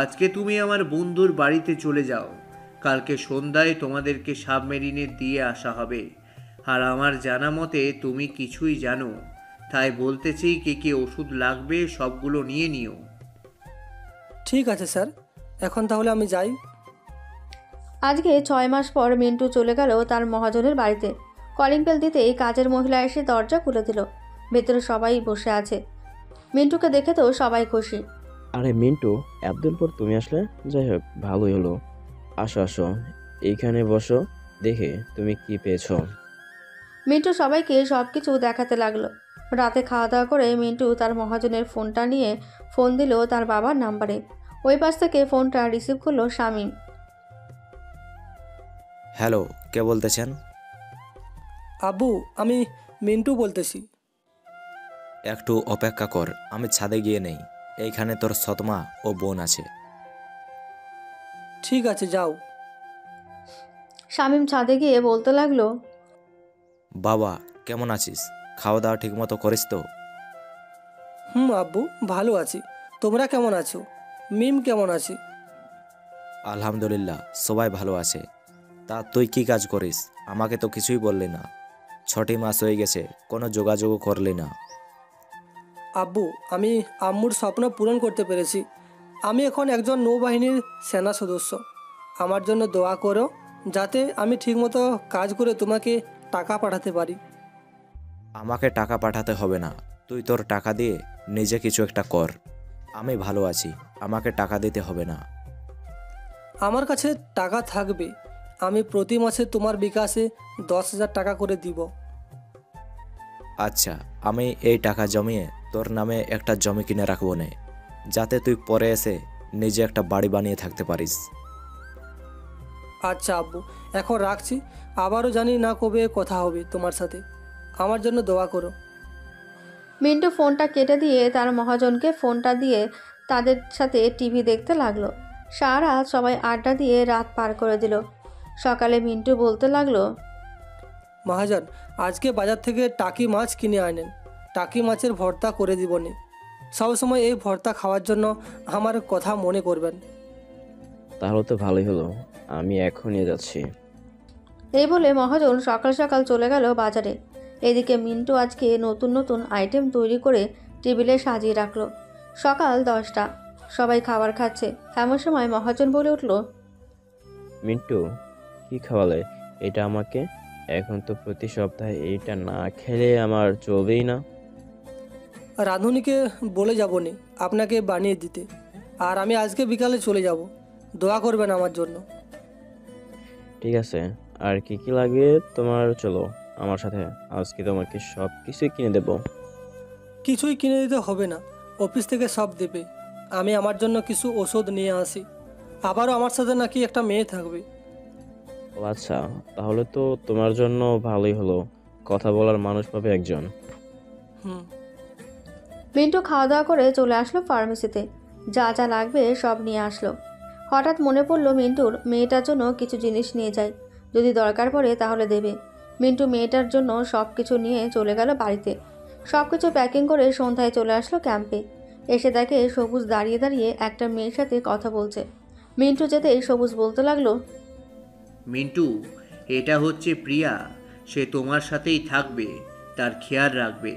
আজকে তুমি আমার বন্ধুর বাড়িতে চলে যাও। কালকে সন্ধ্যায় তোমাদেরকে সাবমেরিনে দিয়ে আসা হবে। আর আমার জানা মতে তুমি কিছুই জানো, তাই বলতেছি কি কি ওষুধ লাগবে সবগুলো নিয়ে নিও। ঠিক আছে স্যার, এখন তাহলে আমি যাই। আজকে 6 মাস পর মিন্টু চলে গেল তার মহাজনের বাড়িতে। কলিং বেল দিতেই কাজের মহিলা এসে দরজা খুলে দিল। ভেতরে সবাই বসে আছে। মিন্টুকে দেখে তো সবাই খুশি। আরে মিন্টু, এতদিন পর তুমি আসলে, যাই হোক ভালোই হলো। আসো আসো, এইখানে বসো, দেখে তুমি কি পেয়েছো। মিন্টু সবাইকে সব কিছু দেখাতে লাগলো। রাতে খাওয়া দাওয়া করে মিন্টু তার মহাজনের ফোনটা নিয়ে ফোন দিল তার বাবার নাম্বারে। ওই পাশ থেকে ফোনটা রিসিভ করলো শামীম। হ্যালো, কে বলতেছেন? আব্বু, আমি মিন্টু বলতেছি। একটু অপেক্ষা কর, আমি ছাদে গিয়ে নেই। এইখানে তোর সৎমা ও বোন আছে। ঠিক আছে, যাও। শামীম ছাদে গিয়ে বলতে লাগলো, বাবা কেমন আছিস? খাওয়া দাওয়া ঠিকমতো করিস তো? আব্বু, ভালো আছি। তোমরা কেমন আছো? মিম কেমন আছে? আলহামদুলিল্লাহ, সবাই ভালো আছে। তা তুই কি কাজ করিস? আমাকে তো কিছুই বললি না। 6টি মাস হয়ে গেছে, কোনো যোগাযোগও করলি না। আব্বু, আমি আম্মুর স্বপ্ন পূরণ করতে পেরেছি। আমি এখন একজন নৌবাহিনীর সেনা সদস্য। আমার জন্য দোয়া করো, যাতে আমি ঠিকমতো কাজ করে তোমাকে টাকা পাঠাতে পারি। আমাকে টাকা পাঠাতে হবে না, তুই তোর টাকা দিয়ে নিজে কিছু একটা কর। আমি ভালো আছি, আমাকে টাকা দিতে হবে না। আমার কাছে টাকা থাকবে। আমি প্রতি মাসে তোমার বিকাশে 10,000 টাকা করে দিব। আচ্ছা, আমি এই টাকা জমিয়ে তোর নামে একটা জমি কিনে রাখবো নে, যাতে তুই পরে এসে নিজে একটা বাড়ি বানিয়ে থাকতে পারিস। আচ্ছা আব্বু, এখন রাখছি। আবারও জানি না কবে কথা হবে তোমার সাথে। আমার জন্য দোয়া করো। মিন্টু ফোনটা কেটে দিয়ে তার মহাজনকে ফোনটা দিয়ে তাদের সাথে টিভি দেখতে লাগলো। সারা রাত সবাই আড্ডা দিয়ে রাত পার করে দিল। সকালে মিন্টু বলতে লাগলো, মহাজন, আজকে বাজার থেকে টাকি মাছ কিনে আনেন। টাকি মাছের ভর্তা করে দিবনি। সবসময় এই ভর্তা খাওয়ার জন্য আমার কথা মনে করবেন। তাহলে তো ভালোই হলো, আমি এখনই যাচ্ছি। এই বলে মহাজন সকাল সকাল চলে গেল বাজারে। এদিকে মিন্টু আজকে নতুন নতুন আইটেম তৈরি করে টেবিলে সাজিয়ে রাখলো। সকাল 10টা, সবাই খাবার খাচ্ছে। এমন সময় মহাজন বলে উঠল, মিন্টু, কি খাওয়ালে এটা আমাকে? এখন তো প্রতি সপ্তাহে এইটা না খেলে আমার চলবেই না। রাঁধুনিকে বলে যাবনি আপনাকে বানিয়ে দিতে। আর আমি আজকে বিকালে চলে যাব। দোয়া করবেন আমার জন্য। ঠিক আছে, আর কি কি লাগে তোমার? চলো আমার সাথে, আজকে তোমাকে সব কিছুই কিনে দেবো। কিছুই কিনে দিতে হবে না, অফিস থেকে সব দেবে। আমি আমার জন্য কিছু ওষুধ নিয়ে আসি। আবারও আমার সাথে নাকি একটা মেয়ে থাকবে। ও আচ্ছা, তাহলে তো তোমার জন্য ভালোই হলো, কথা বলার মানুষ পাবে একজন। হুম। মিন্টু খাওয়া দাওয়া করে চলে আসলো ফার্মেসিতে, যা যা লাগবে সব নিয়ে আসলো। হঠাৎ মনে পড়লো মিন্টুর মেয়েটার জন্য কিছু জিনিস নিয়ে যায়, যদি দরকার পড়ে তাহলে দেবে। মিন্টু মেয়েটার জন্য সব কিছু নিয়ে চলে গেল বাড়িতে। সব কিছু প্যাকিং করে সন্ধ্যায় চলে আসলো ক্যাম্পে। এসে দেখে সবুজ দাঁড়িয়ে দাঁড়িয়ে একটা মেয়ের সাথে কথা বলছে। মিন্টু যেতেই সবুজ বলতে লাগলো, মিন্টু, এটা হচ্ছে প্রিয়া। সে তোমার সাথেই থাকবে, তার খেয়াল রাখবে।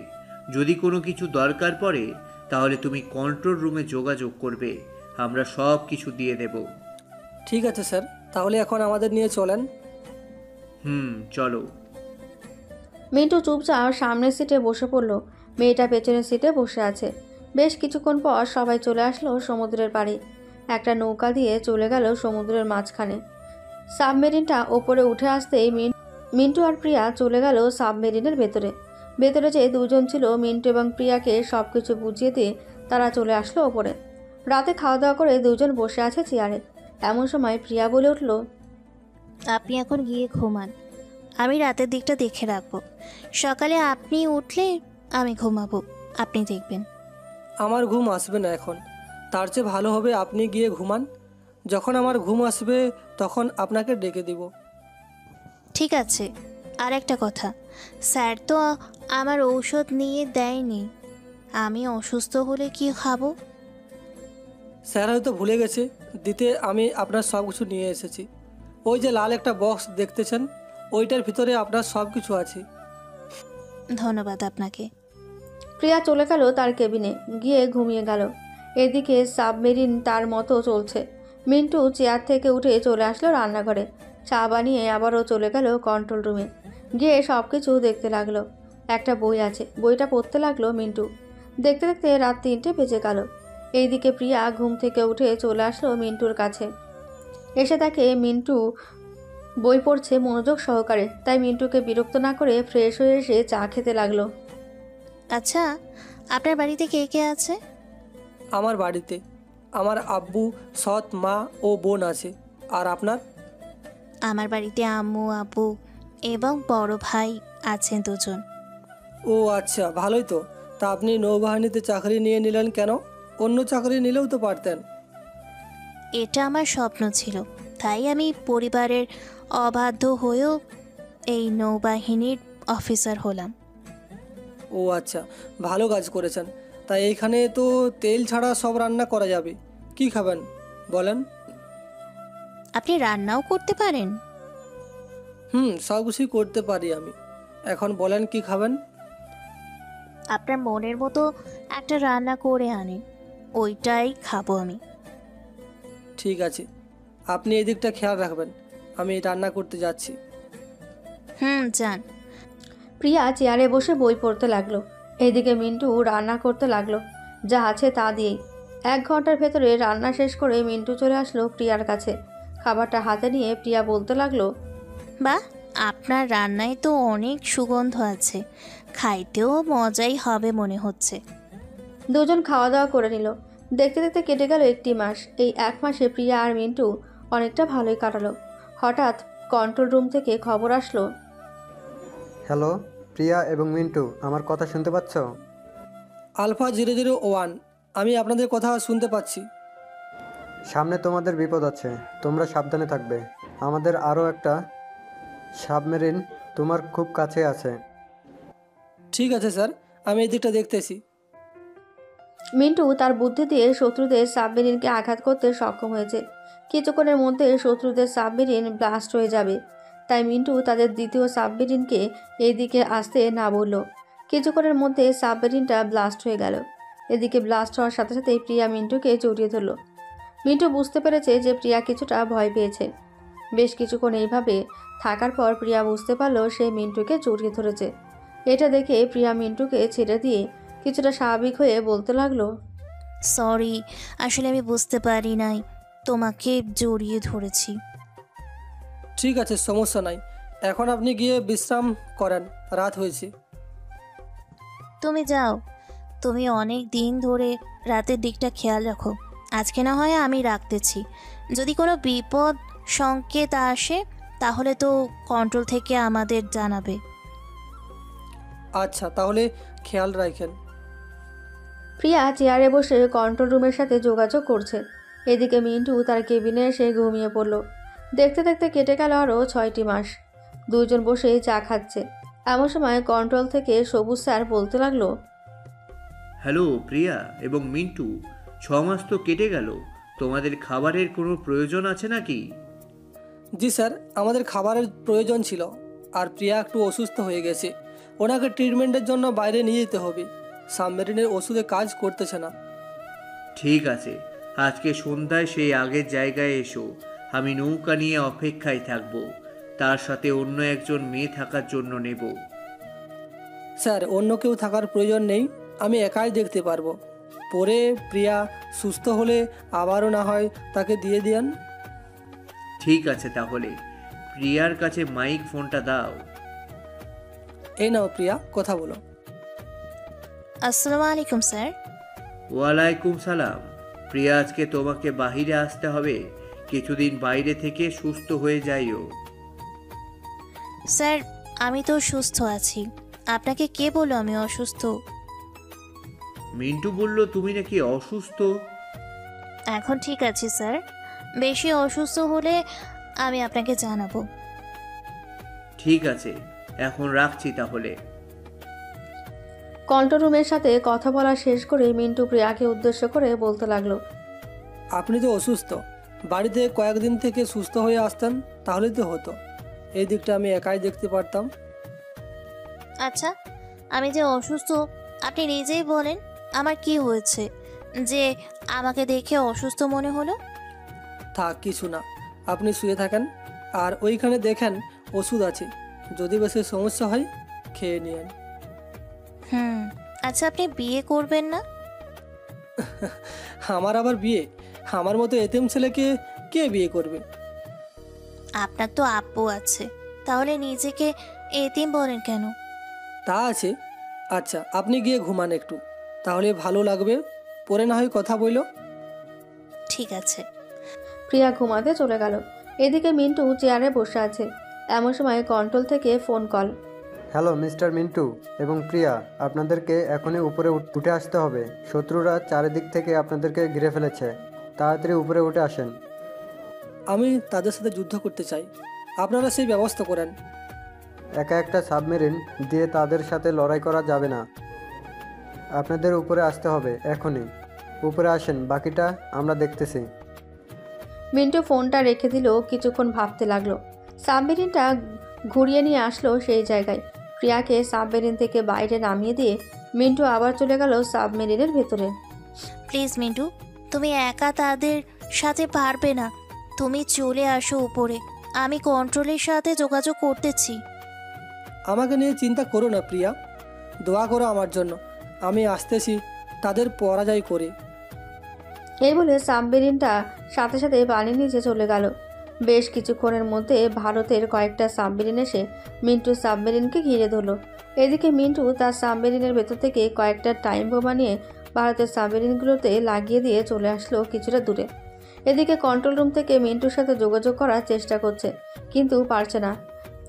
যদি কোনো কিছু দরকার পড়ে তাহলে তুমি কন্ট্রোল রুমে যোগাযোগ করবে, আমরা সব কিছু দিয়ে দেব। ঠিক আছে স্যার, তাহলে এখন আমাদের নিয়ে চলেন। চলো। মিন্টু চুপচাপ সামনের সিটে বসে পড়ল। মেয়েটা পেছনের সিটে বসে আছে। বেশ কিছুক্ষণ পর সবাই চলে আসলো সমুদ্রের পাড়ে। একটা নৌকা দিয়ে চলে গেল সমুদ্রের মাঝখানে। সাবমেরিনটা ওপরে উঠে আসতেই মিন্টু আর প্রিয়া চলে গেল সাবমেরিনের ভেতরে। ভেতরে যে দুজন ছিল, মিন্টু এবং প্রিয়াকে সব কিছু বুঝিয়ে দিয়ে তারা চলে আসলো ওপরে। রাতে খাওয়া দাওয়া করে দুজন বসে আছে চেয়ারে। এমন সময় প্রিয়া বলে উঠল, আপনি এখন গিয়ে ঘুমান, আমি রাতের দিকটা দেখে রাখবো। সকালে আপনি উঠলে আমি ঘুমাবো, আপনি দেখবেন। আমার ঘুম আসবে না এখন, তার চেয়ে ভালো হবে আপনি গিয়ে ঘুমান। যখন আমার ঘুম আসবে তখন আপনাকে ডেকে দিব। ঠিক আছে। আর একটা কথা, স্যার তো আমার ঔষধ নিয়ে দেয়নি, আমি অসুস্থ হলে কি খাবো? স্যার হয়তো ভুলে গেছে দিতে, আমি আপনার সব কিছু নিয়ে এসেছি। ওই যে লাল একটা বক্স দেখতেছেন, ওইটার ভিতরে আপনার সব কিছু আছে। ধন্যবাদ আপনাকে। প্রিয়া চলে গেল তার কেবিনে, গিয়ে ঘুমিয়ে গেল। এদিকে সাবমেরিন তার মতো চলছে। মিন্টু চেয়ার থেকে উঠে চলে আসলো রান্নাঘরে। চা বানিয়ে আবারও চলে গেল কন্ট্রোল রুমে, গিয়ে সব কিছু দেখতে লাগলো। একটা বই আছে, বইটা পড়তে লাগলো মিন্টু। দেখতে দেখতে রাত 3টে বেজে গেল। এইদিকে প্রিয়া ঘুম থেকে উঠে চলে আসলো মিন্টুর কাছে। এসে দেখে মিন্টু বই পড়ছে মনোযোগ সহকারে, তাই মিন্টুকে বিরক্ত না করে ফ্রেশ হয়ে এসে চা খেতে লাগলো। আচ্ছা, আপনার বাড়িতে কে কে আছে? আমার বাড়িতে আমার আব্বু, সৎ মা ও বোন আছে। আর আপনার? আমার বাড়িতে আম্মু, আব্বু এবং বড় ভাই আছেন 2জন। ও আচ্ছা, ভালোই তো। তা আপনি নৌবাহিনীতে চাকরি নিয়ে নিলেন কেন? অন্য চাকরি নিলেও তো পারতেন। এটা আমার স্বপ্ন ছিল, তাই আমি পরিবারের অবাধ্য হয়েও এই নৌবাহিনীর অফিসার হলাম। ও আচ্ছা, ভালো কাজ করেছেন। তাই এইখানে তো তেল ছাড়া সব রান্না করা যাবে। কি খাবেন বলেন? আপনি রান্নাও করতে পারেন? সব কিছুই করতে পারি আমি। এখন বলেন কি খাবেন? আপনার মনের মতো একটা রান্না করে আনেন, ওইটাই খাবো আমি। ঠিক আছে, আপনি এই দিকটা খেয়াল রাখবেন। আমি রান্না করতে যাচ্ছি। যান। প্রিয়া চেয়ারে বসে বই পড়তে লাগলো। এদিকে মিন্টু রান্না করতে লাগলো, যা আছে তা দিয়েই। 1 ঘন্টার ভেতরে রান্না শেষ করে মিন্টু চলে আসলো প্রিয়ার কাছে। খাবারটা হাতে নিয়ে প্রিয়া বলতে লাগলো, বাহ, আপনার রান্নায় তো অনেক সুগন্ধ আছে, খাইতেও মজাই হবে মনে হচ্ছে। দুজন খাওয়া দাওয়া করে নিল। দেখতে দেখতে কেটে গেল 1টি মাস। এই 1 মাসে প্রিয়া আর মিন্টু অনেকটা ভালোই কাটালো। হঠাৎ কন্ট্রোল রুম থেকে খবর আসলো, হ্যালো প্রিয়া এবং মিন্টু, আমার কথা শুনতে পাচ্ছ? আলফা 001, আমি আপনাদের কথা শুনতে পাচ্ছি। সামনে তোমাদের বিপদ আছে, তোমরা সাবধানে থাকবে। আমাদের আরও একটা সাবমেরিন তোমার খুব কাছে আছে। ঠিক আছে স্যার, আমি এই দিকটা দেখতেছি। মিন্টু তার বুদ্ধি দিয়ে শত্রুদের সাবমেরিনকে আঘাত করতে সক্ষম হয়েছে। কিছুক্ষণের মধ্যে শত্রুদের সাবমেরিন ব্লাস্ট হয়ে যাবে, তাই মিন্টু তাদের দ্বিতীয় সাবমেরিনকে এই দিকে আসতে না বলল। কিছুক্ষণের মধ্যে সাবমেরিনটা ব্লাস্ট হয়ে গেল। এদিকে ব্লাস্ট হওয়ার সাথে সাথেই প্রিয়া মিন্টুকে জড়িয়ে ধরল। মিন্টু বুঝতে পেরেছে যে প্রিয়া কিছুটা ভয় পেয়েছে। বেশ কিছুক্ষণ এইভাবে থাকার পর প্রিয়া বুঝতে পারল সে মিন্টুকে জড়িয়ে ধরেছে। এটা দেখে প্রিয়া মিন্টুকে ছেড়ে দিয়ে কিছুটা স্বাভাবিক হয়ে বলতে লাগলো, সরি, আসলে আমি বুঝতে পারি নাই তোমাকে জড়িয়ে ধরেছি। ঠিক আছে, সমস্যা নাই। এখন আপনি গিয়ে বিশ্রাম করেন, রাত হয়েছে। তুমি যাও, তুমি অনেক দিন ধরে রাতের দিকটা খেয়াল রাখো। আজকে না হয় আমি রাখতেছি, যদি কোনো বিপদ সংকেত আসে তাহলে তো কন্ট্রোল থেকে আমাদের জানাবে। আচ্ছা, তাহলে খেয়াল রাখেন। প্রিয়া চেয়ারে বসে কন্ট্রোল রুমের সাথে যোগাযোগ করছে। এদিকে মিন্টু তার কেবিনে এসে ঘুমিয়ে পড়ল। দেখতে দেখতে কেটে গেল আরও 6টি মাস। দুইজন বসে চা খাচ্ছে। এমন সময় কন্ট্রোল থেকে সবুজ স্যার বলতে লাগলো, হ্যালো প্রিয়া এবং মিন্টু, 6 মাস তো কেটে গেল, তোমাদের খাবারের কোনো প্রয়োজন আছে নাকি? জি স্যার, আমাদের খাবারের প্রয়োজন ছিল। আর প্রিয়া একটু অসুস্থ হয়ে গেছে, ওনাকে ট্রিটমেন্টের জন্য বাইরে নিয়ে যেতে হবে। সাবমেরিনের ওষুধে কাজ করতেছে না। ঠিক আছে, আজকে সন্ধ্যায় সেই আগের জায়গায় এসো। আমি নৌকা নিয়ে অপেক্ষায় থাকব, তার সাথে অন্য একজন মেয়ে থাকার জন্য নেব। স্যার, অন্য কেউ থাকার প্রয়োজন নেই, আমি একাই দেখতে পারবো। পরে প্রিয়া সুস্থ হলে আবারও না হয় তাকে দিয়ে দিন। ঠিক আছে, তাহলে প্রিয়ার কাছে মাইক ফোনটা দাও। এই নাও প্রিয়া, কথা বলো। আসসালামু আলাইকুম স্যার। ওয়ালাইকুম সালাম। প্রিয়া, আজকে তোমাকে বাহিরে আসতে হবে, কিছুদিন বাইরে থেকে সুস্থ হয়ে যাইও। স্যার, আমি তো সুস্থ আছি, আপনাকে কে বললো আমি অসুস্থ? মিন্টু বলল তুমি নাকি অসুস্থ। এখন ঠিক আছি স্যার, বেশি অসুস্থ হলে আমি আপনাকে জানাবো। ঠিক আছে, এখন রাখছি তাহলে। কন্ট্রোল রুমের সাথে কথা বলা শেষ করে মিন্টু প্রিয়াকে উদ্দেশ্য করে বলতে লাগলো, আপনি তো অসুস্থ, বাড়িতে কয়েকদিন থেকে সুস্থ হয়ে আসতেন তাহলেই তো হতো। এই দিকটা আমি একাই দেখতে পারতাম। আচ্ছা, আমি যে অসুস্থ আপনি নিজেই বলেন, আমার কি হয়েছে যে আমাকে দেখে অসুস্থ মনে হলো? থাক, কিছু না, আপনি শুয়ে থাকেন। আর ওইখানে দেখেন ওষুধ আছে, যদি বেশি সমস্যা হয় খেয়ে নিন। আচ্ছা, আপনি বিয়ে করবেন না? আমার আবার বিয়ে? আমার মতো এতিম ছেলেকে কে বিয়ে করবে? আপনার তো আব্বু আছে, তাহলে নিজেকে এতিম বলেন কেন? তা আছে। আচ্ছা, আপনি গিয়ে ঘুমান একটু, তাহলে ভালো লাগবে। পরে না হয় কথা বইল। ঠিক আছে। প্রিয়া ঘুমাতে চলে গেল। এদিকে মিন্টু চেয়ারে বসে আছে। এমন সময় কন্ট্রোল থেকে phone call. Hello mister Mintu এবং প্রিয়া, আপনাদেরকে এখনই উপরে উঠে আসতে হবে। শত্রুরা চারিদিক থেকে আপনাদেরকে ঘিরে ফেলেছে, তাড়াতাড়ি উপরে উঠে আসেন। আমি তাদের সাথে যুদ্ধ করতে চাই, আপনারা সেই ব্যবস্থা করেন। একা একটা সাবমেরিন দিয়ে তাদের সাথে লড়াই করা যাবে না, আপনাদের উপরে আসতে হবে এখনই। উপরে আসেন, বাকিটা আমরা দেখতেছি। মিন্টু ফোনটা রেখে দিল। কিছুক্ষণ ভাবতে লাগলো। সাবমেরিনটা ঘুরিয়ে নিয়ে আসলো সেই জায়গায়। প্রিয়াকে সাবমেরিন থেকে বাইরে নামিয়ে দিয়ে মিন্টু আবার চলে গেল সাবমেরিনের ভেতরে। প্লিজ মিন্টু, তুমি একা তাদের সাথে পারবে না, তুমি চলে আসো উপরে, আমি কন্ট্রোলের সাথে যোগাযোগ করতেছি। আমাকে নিয়ে চিন্তা করো না প্রিয়া, দোয়া করো আমার জন্য, আমি আসতেছি তাদের পরাজয় করে। এই বলে সাবমেরিনটা সাথে সাথে পানির নিচে চলে গেল। বেশ কিছুক্ষণের মধ্যে ভারতের কয়েকটা সাবমেরিন এসে মিন্টু সাবমেরিনকে ঘিরে ধরল। এদিকে মিন্টু তার সাবমেরিনের ভেতর থেকে কয়েকটা টাইম বোমা নিয়ে ভারতের সাবমেরিনগুলোতে লাগিয়ে দিয়ে চলে আসলো কিছুটা দূরে। এদিকে কন্ট্রোল রুম থেকে মিন্টুর সাথে যোগাযোগ করার চেষ্টা করছে, কিন্তু পারছে না।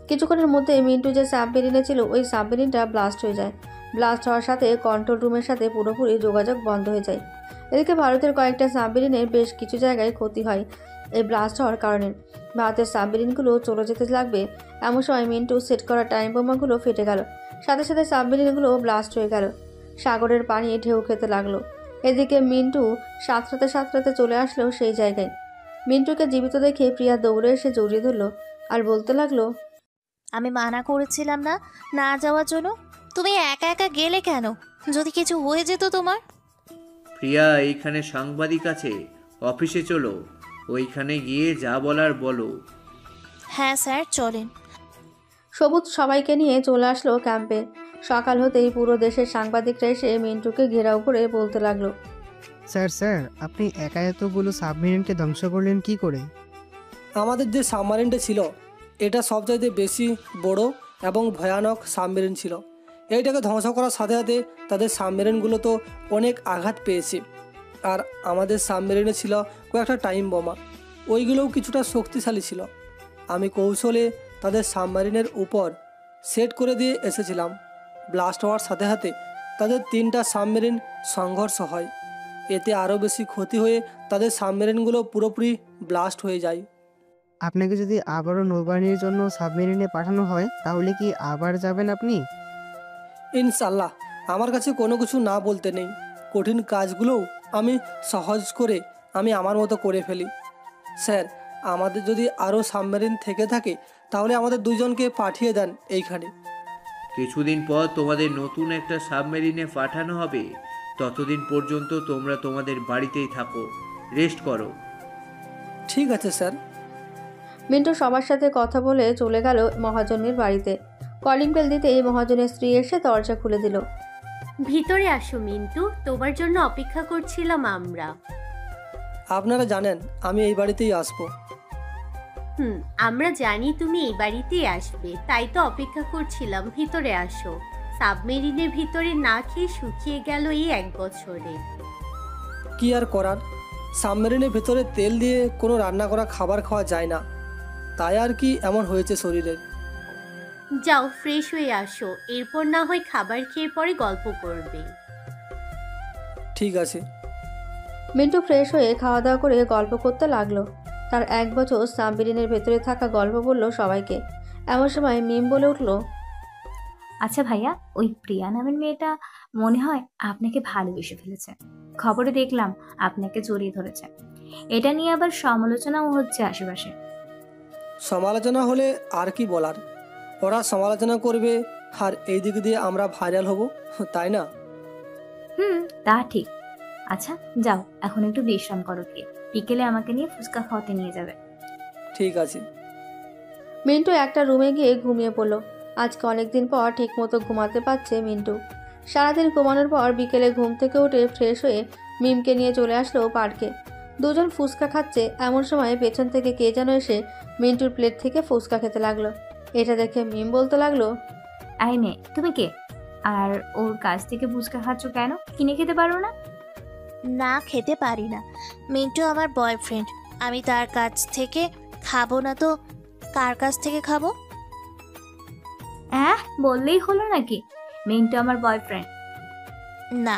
কিছুক্ষণের মধ্যে মিন্টু যে সাবমেরিনে ছিল ওই সাবমেরিনটা ব্লাস্ট হয়ে যায়। ব্লাস্ট হওয়ার সাথে কন্ট্রোল রুমের সাথে পুরোপুরি যোগাযোগ বন্ধ হয়ে যায়। এদিকে ভারতের কয়েকটা সাবমেরিনের বেশ কিছু জায়গায় ক্ষতি হয় এই ব্লাস্ট হওয়ার কারণে। ভারতের সাবমেরিনগুলো চলে যেতে লাগবে, এমন সময় মিন্টু সেট করা টাইম বোমাগুলো ফেটে গেল। সাথে সাথে সাবমেরিনগুলো ব্লাস্ট হয়ে গেল। সাগরের পানি ঢেউ খেতে লাগলো। এদিকে মিন্টু সাঁতরাতে সাঁতরাতে চলে আসলো সেই জায়গায়। মিন্টুকে জীবিত দেখে প্রিয়া দৌড়ে এসে জড়িয়ে ধরলো আর বলতে লাগলো, আমি মানা করেছিলাম না না যাওয়ার জন্য, তুমি একা একা গেলে কেন? যদি কিছু হয়ে যেত তোমার। প্রিয়া, এইখানে সাংবাদিক আছে, অফিসে চলো, ওইখানে গিয়ে যা বলার বলো। হ্যাঁ স্যার, চলেন। সবুজ সবাইকে নিয়ে চলে আসলো ক্যাম্পে। সকাল হতেই পুরো দেশের সাংবাদিকরা এসে মিন্টুকে ঘেরাও করে বলতে লাগলো, স্যার আপনি একা এতগুলো সাবমেরিনকে ধ্বংস করলেন কি করে? আমাদের যে সাবমেরিনটা ছিল এটা সবচাইতে বেশি বড় এবং ভয়ানক সাবমেরিন ছিল। এইটাকে ধ্বংস করার সাথে সাথে তাদের সাবমেরিনগুলো তো অনেক আঘাত পেয়েছে। আর আমাদের সাবমেরিনে ছিল কয়েকটা টাইম বোমা, ওইগুলোও কিছুটা শক্তিশালী ছিল। আমি কৌশলে তাদের সাবমেরিনের উপর সেট করে দিয়ে এসেছিলাম। ব্লাস্ট হওয়ার সাথে সাথে তাদের 3টা সাবমেরিন সংঘর্ষ হয়। এতে আরও বেশি ক্ষতি হয়ে তাদের সাবমেরিনগুলো পুরোপুরি ব্লাস্ট হয়ে যায়। আপনাকে যদি আবারও নৌবাহিনীর জন্য সাবমেরিনে পাঠানো হয় তাহলে কি আবার যাবেন আপনি? ইনশাল্লাহ, আমার কাছে কোনো কিছু না বলতে নেই। কঠিন কাজগুলোও আমি সহজ করে আমি আমার মতো করে ফেলি। স্যার, আমাদের যদি আরও সাবমেরিন থেকে থাকে তাহলে আমাদের 2 জনকে পাঠিয়ে দেন এইখানে। কিছুদিন পর তোমাদের নতুন একটা সাবমেরিনে পাঠানো হবে। ততদিন পর্যন্ত তোমরা তোমাদের বাড়িতেই থাকো, রেস্ট করো। ঠিক আছে স্যার। মিন্টু সবার সাথে কথা বলে চলে গেল মহাজনের বাড়িতে। কলিং বেল দিতেই মহাজনের স্ত্রী এসে দরজা খুলে দিল। ভিতরে আসো মিন্টু, তোমার জন্য অপেক্ষা করছিলাম আমরা। আপনারা জানেন আমি এই বাড়িতেই আসবো। আমরা জানি তুমি এই বাড়িতেই আসবে, তাই তো অপেক্ষা করছিলাম। ভিতরে আসো। সাবমেরিনের ভিতরে না খেয়ে শুকিয়ে গেল এই 1 বছরে। কি আর করার, সাবমেরিনের ভেতরে তেল দিয়ে কোনো রান্না করা খাবার খাওয়া যায় না, তাই আর কি এমন হয়েছে শরীরের। যাও ফ্রেশ হয়ে আসো, এরপর না হয় খাবার খেয়ে পরে গল্প করবে। ঠিক আছে। মিন্টু ফ্রেশ হয়ে খাওয়া দাওয়া করে গল্প করতে লাগলো। তার 1 বছর সাবমেরিনের ভেতরে থাকা গল্প বলল সবাইকে। এমন সময় মিম বলে উঠল, আচ্ছা ভাইয়া, ওই প্রিয়া নামের মেয়েটা মনে হয় আপনাকে ভালোবেসে ফেলেছে। খবরে দেখলাম আপনাকে জড়িয়ে ধরেছে। এটা নিয়ে আবার সমালোচনাও হচ্ছে আশেপাশে। সমালোচনা হলে আর কি বলার, ওরা সমালোচনা করবে আর এই দিক দিয়ে আমরা ভাইরাল হব, তাই না? তা ঠিক। আচ্ছা যাও, এখন একটু বিশ্রাম করো, গিয়ে বিকেলে আমাকে নিয়ে ফুচকা খাওয়াতে নিয়ে যাবে। ঠিক আছে। মিন্টু একটা রুমে গিয়ে ঘুমিয়ে পড়ল। আজকে অনেকদিন পর ঠিকমতো ঘুমাতে পারছে মিন্টু। সারাদিন ঘুমানোর পর বিকেলে ঘুম থেকে উঠে ফ্রেশ হয়ে মিমকে নিয়ে চলে আসলো পার্কে। 2 জন ফুচকা খাচ্ছে, এমন সময় পেছন থেকে কে যেন এসে মিন্টুর প্লেট থেকে ফুচকা খেতে লাগলো। এটা দেখে মিম বলতে লাগলো, আই নে, তুমি কে? আর ওর কাছ থেকে ফুচকা খাচ্ছ কেন? কিনে খেতে পারো না? না, খেতে পারি না। মিন্টু আমার বয়ফ্রেন্ড, আমি তার কাছ থেকে খাবো না তো কার কাছ থেকে খাবো? বললেই হলো নাকি? মিন্টু আমার বয়ফ্রেন্ড। না,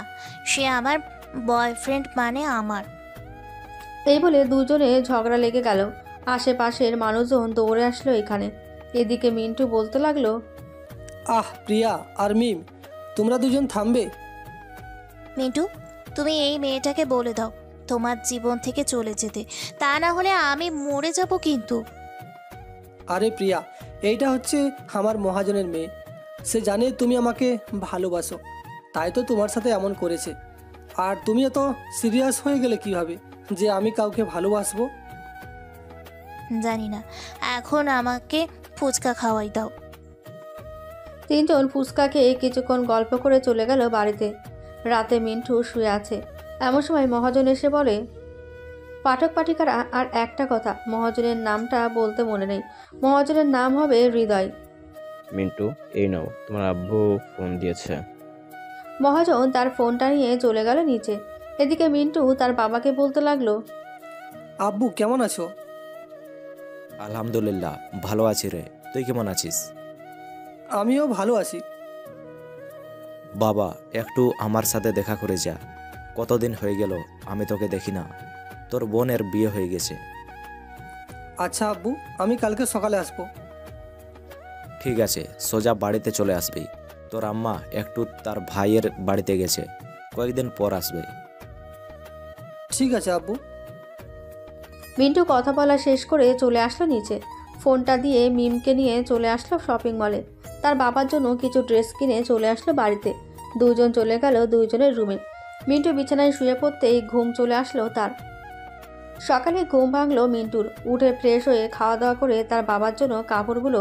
সে আমার বয়ফ্রেন্ড মানে আমার। এই বলে 2 জনে ঝগড়া লেগে গেল। আশেপাশের মানুষজন দৌড়ে আসলো এখানে। এদিকে মিন্টু বলতে লাগলো, প্রিয়া আর মিম, তোমরা 2 জন থামবে? মিন্টু, তুমি এই মেয়েটাকে বলে দাও তোমার জীবন থেকে চলে যেতে, তা না হলে আমি মরে যাব কিন্তু। আরে প্রিয়া, এইটা হচ্ছে আমার মহাজনের মেয়ে। সে জানে তুমি আমাকে ভালোবাসো, তাই তো তোমার সাথে এমন করেছে। আর তুমি এত সিরিয়াস হয়ে গেলে কিভাবে যে আমি কাউকে ভালোবাসবো? জানি না, এখন আমাকে ফুচকা খাওয়াই দাও। 3 জন ফুচকা খেয়ে কিছুক্ষণ গল্প করে চলে গেল বাড়িতে। রাতে মিন্টু শুয়ে আছে। এমন সময় মহাজন এসে বলে, পাঠক পাঠিকারা আর একটা কথা, মহাজনের নামটা বলতে মনে নেই। মহাজনের নাম হবে হৃদয়। মিন্টু, এই নাও, তোমার আব্বু ফোন দিয়েছে। মহাজন তার ফোনটা নিয়ে চলে গেল নিচে। এদিকে মিন্টু তার বাবাকে বলতে লাগলো, আব্বু কেমন আছো? আলহামদুলিল্লাহ, ভালো আছি রে। তুই কেমন আছিস? আমিও ভালো আছি। বাবা, একটু আমার সাথে দেখা করে যা। কতদিন হয়ে গেল আমি তোকে দেখি না। তোর বোনের বিয়ে হয়ে গেছে। আচ্ছা আব্বু, আমি কালকে সকালে আসবো। ঠিক আছে, সোজা বাড়িতে চলে আসবি। তোর আম্মা একটু তার ভাইয়ের বাড়িতে গেছে, কয়েকদিন পর আসবে। ঠিক আছে আব্বু। মিন্টু কথা বলা শেষ করে চলে আসলো নিচে। ফোনটা দিয়ে মিমকে নিয়ে চলে আসলো শপিং মলে। তার বাবার জন্য কিছু ড্রেস কিনে চলে আসলো বাড়িতে। 2 জন চলে গেল 2 জনের রুমে। মিন্টু বিছানায় শুয়ে পড়তেই ঘুম চলে আসলো তার। সকালে ঘুম ভাঙলো মিন্টুর। উঠে ফ্রেশ হয়ে খাওয়া দাওয়া করে তার বাবার জন্য কাপড়গুলো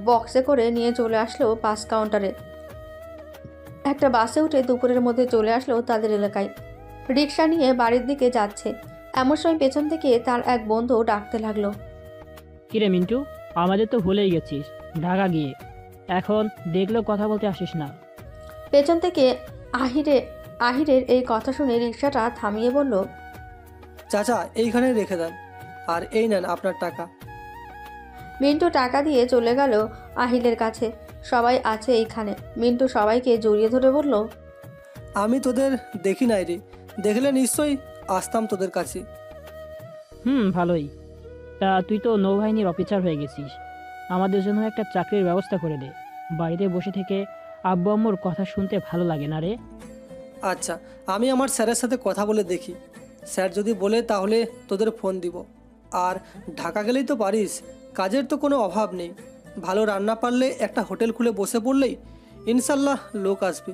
বক্সে করে নিয়ে চলে আসলো বাস কাউন্টারে। একটা বাসে উঠে দুপুরের মধ্যে চলে আসলো তাদের এলাকায়। রিক্সা নিয়ে বাড়ির দিকে যাচ্ছে। এমন সময় পেছন থেকে তার এক বন্ধু ডাকতে লাগলো, কিরে মিন্টু, আমাদের তো ভুলেই গেছিস ঢাকা গিয়ে, এখন দেখলেও কথা বলতে আসিস না। পেছন থেকে আহিরের এই কথা শুনে রিক্সাটা থামিয়ে বলল, চাচা এইখানে রেখে দেন, আর এই নেন আপনার টাকা। মিন্টু টাকা দিয়ে চলে গেল আহিলের কাছে। সবাই আছে এইখানে। মিন্টু সবাইকে জড়িয়ে ধরে বলল, আমি তোদের দেখি নাই রে, দেখলে নিশ্চয়ই আসতাম তোদের কাছে। ভালোই। তা তুই তো নৌবাহিনীর অফিসার হয়ে গেছিস, আমাদের জন্য একটা চাকরির ব্যবস্থা করে দে। বাড়িতে বসে থেকে আব্বু আম্মুর কথা শুনতে ভালো লাগে না রে। আচ্ছা, আমি আমার স্যারের সাথে কথা বলে দেখি, স্যার যদি বলে তাহলে তোদের ফোন দিব। আর ঢাকা গেলেই তো পারিস, কাজের তো কোনো অভাব নেই। ভালো রান্না পারলে একটা হোটেল খুলে বসে পড়লেই ইনশাল্লাহ লোক আসবে।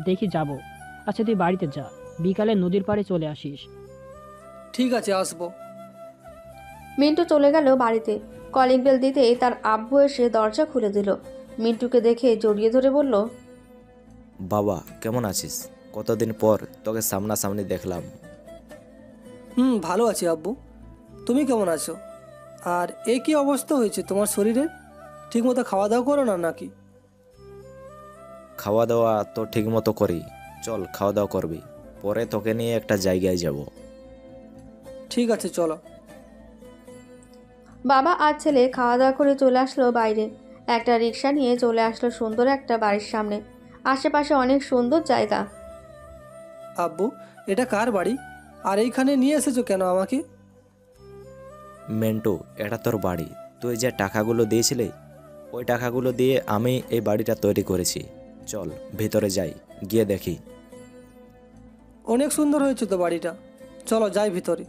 দেখি যাব। আচ্ছা তুই বাড়িতে যা, বিকালে নদীর পাড়ে চলে আসিস। ঠিক আছে, আসবো। মিন্টু চলে গেল বাড়িতে। কলিং বেল দিতেই তার আব্বু এসে দরজা খুলে দিল। মিন্টুকে দেখে জড়িয়ে ধরে বলল, বাবা কেমন আছিস? কতদিন পর তোকে সামনাসামনি দেখলাম। ভালো আছি আব্বু, তুমি কেমন আছো? আর এ কি অবস্থা হয়েছে তোমার শরীরের? ঠিকমতো খাওয়া দাওয়া করো না নাকি? খাওয়া দাওয়া তো ঠিক মতো করি, চল খাওয়া দাওয়া করবি, পরে তোকে নিয়ে একটা জায়গায় যাব। ঠিক আছে চলো। বাবা আর ছেলে খাওয়া দাওয়া করে চলে আসলো বাইরে। একটা রিক্সা নিয়ে চলে আসলো সুন্দর একটা বাড়ির সামনে। আশেপাশে অনেক সুন্দর জায়গা। আব্বু, এটা কার বাড়ি? আর এইখানে নিয়ে এসেছো কেন আমাকে? মেন্টু, এটা তোর বাড়ি। তুই যে টাকাগুলো দিয়েছিলি, ওই টাকাগুলো দিয়ে আমি এই বাড়িটা তৈরি করেছি। চল ভিতরে যাই, গিয়ে দেখি। অনেক সুন্দর হয়েছে তো বাড়িটা, চলো যাই ভিতরে।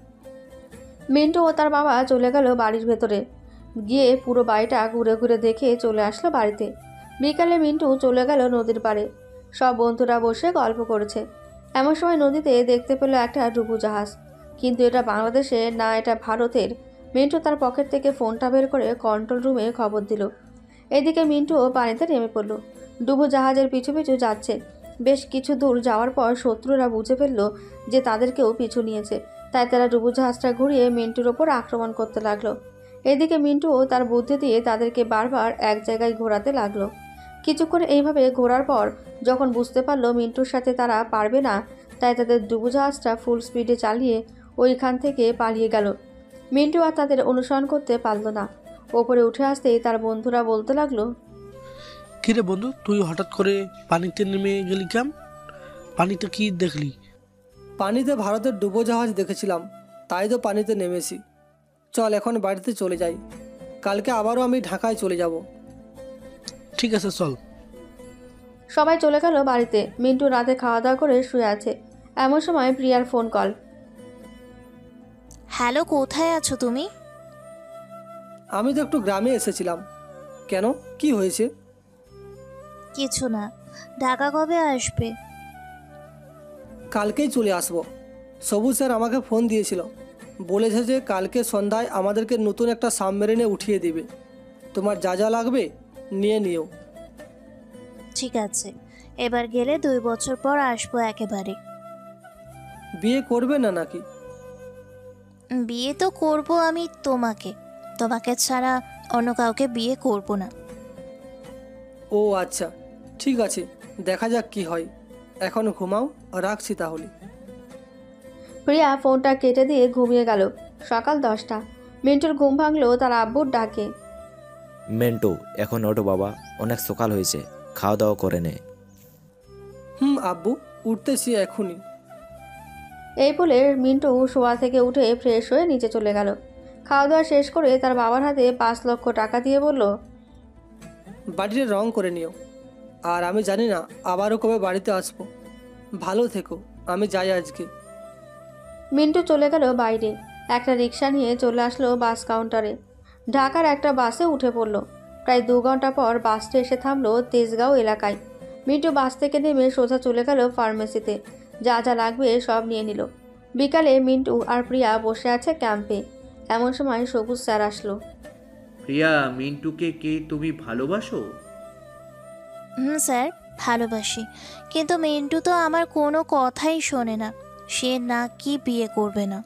মিন্টু ও তার বাবা চলে গেল বাড়ির ভেতরে। গিয়ে পুরো বাড়িটা ঘুরে ঘুরে দেখে চলে আসলো বাড়িতে। বিকালে মিন্টু চলে গেল নদীর পাড়ে। সব বন্ধুরা বসে গল্প করেছে। এমন সময় নদীতে দেখতে পেল একটা ডুবু জাহাজ। কিন্তু এটা বাংলাদেশে না, এটা ভারতের। মিন্টু তার পকেট থেকে ফোনটা বের করে কন্ট্রোল রুমে খবর দিল। এদিকে মিন্টুও পানিতে নেমে পড়ল। ডুবু জাহাজের পিছু পিছু যাচ্ছে। বেশ কিছু দূর যাওয়ার পর শত্রুরা বুঝে ফেলল যে তাদেরকেও পিছু নিয়েছে। তাই তারা ডুবু জাহাজটা ঘুরিয়ে মিন্টুর ওপর আক্রমণ করতে লাগলো। এদিকে মিন্টুও তার বুদ্ধি দিয়ে তাদেরকে বারবার এক জায়গায় ঘোরাতে লাগলো। কিছুক্ষণ এইভাবে ঘোরার পর যখন বুঝতে পারলো মিন্টুর সাথে তারা পারবে না, তাই তাদের ডুবু জাহাজটা ফুল স্পিডে চালিয়ে ওইখান থেকে পালিয়ে গেল। মিন্টু আর তাদের অনুসরণ করতে পারল না। ওপরে উঠে আসতেই তার বন্ধুরা বলতে লাগলো, কিরে বন্ধু, তুই হঠাৎ করে পানিতে নেমে গেলি কেন? পানিতে কি দেখলি? পানিতে ভারতের ডুবো জাহাজ দেখেছিলাম, তাই তো পানিতে নেমেছি। চল এখন বাড়িতে চলে যাই, কালকে আবারও আমি ঢাকায় চলে যাব। ঠিক আছে চল। সবাই চলে গেল বাড়িতে। মিন্টু রাতে খাওয়া দাওয়া করে শুয়ে আছে। এমন সময় প্রিয়ার ফোন কল। হ্যালো, কোথায় আছো তুমি? আমি তো একটু গ্রামে এসেছিলাম। কেন, কি হয়েছে? কিছু না। ঢাকা কবে আসবে? কালকেই চলে আসবো। সবুজ স্যার আমাকে ফোন দিয়েছিল, বলেছে যে কালকে সন্ধ্যায় আমাদেরকে নতুন একটা সাবমেরিনে উঠিয়ে দিবে। তোমার যা যা লাগবে নিয়ে নিও। ঠিক আছে, এবার গেলে 2 বছর পর আসবো একেবারে। বিয়ে করবে না নাকি? বিয়ে তো করব আমি তোমাকে, তোমাকে ছাড়া অন্য কাউকে বিয়ে করব না। ও আচ্ছা, ঠিক আছে, দেখা যাক কি হয়। এখন ঘুমাও, রাখছি তাহলে। প্রিয়া ফোনটা কেটে দিয়ে ঘুমিয়ে গেল। সকাল 10টা। মিন্টুর ঘুম ভাঙলো তার আব্বুর ডাকে। মেন্টু, এখন ওঠো বাবা, অনেক সকাল হয়েছে, খাওয়া দাওয়া করে নে। আব্বু, উঠতেছি এখনই। এই বলে মিন্টু শোয়া থেকে উঠে ফ্রেশ হয়ে নিচে চলে গেল। খাওয়া দাওয়া শেষ করে তার বাবার হাতে 5 লক্ষ টাকা দিয়ে বলল, বাড়িতে রং করে নিও। আর আমি জানি না আবারও কবে বাড়িতে আসবো। ভালো থেকো, আমি যাই আজকে। মিন্টু চলে গেল বাইরে। একটা রিক্সা নিয়ে চলে আসলো বাস কাউন্টারে। ঢাকার একটা বাসে উঠে পড়ল। প্রায় 2 ঘন্টা পর বাসটা এসে থামলো তেজগাঁও এলাকায়। মিন্টু বাস থেকে নেমে সোজা চলে গেল ফার্মেসিতে। যা যা লাগবে সব নিয়ে নিল। বিকালে মিন্টু আর প্রিয়া বসে আছে ক্যাম্পে। এমন সময় সবুজ স্যার আসলো। প্রিয়া, মিন্টুকে কে তুমি ভালোবাসো? স্যার, ভালোবাসি, কিন্তু মিন্টু তো আমার কোনো কথাই শোনে না। সে না কি বিয়ে করবে না।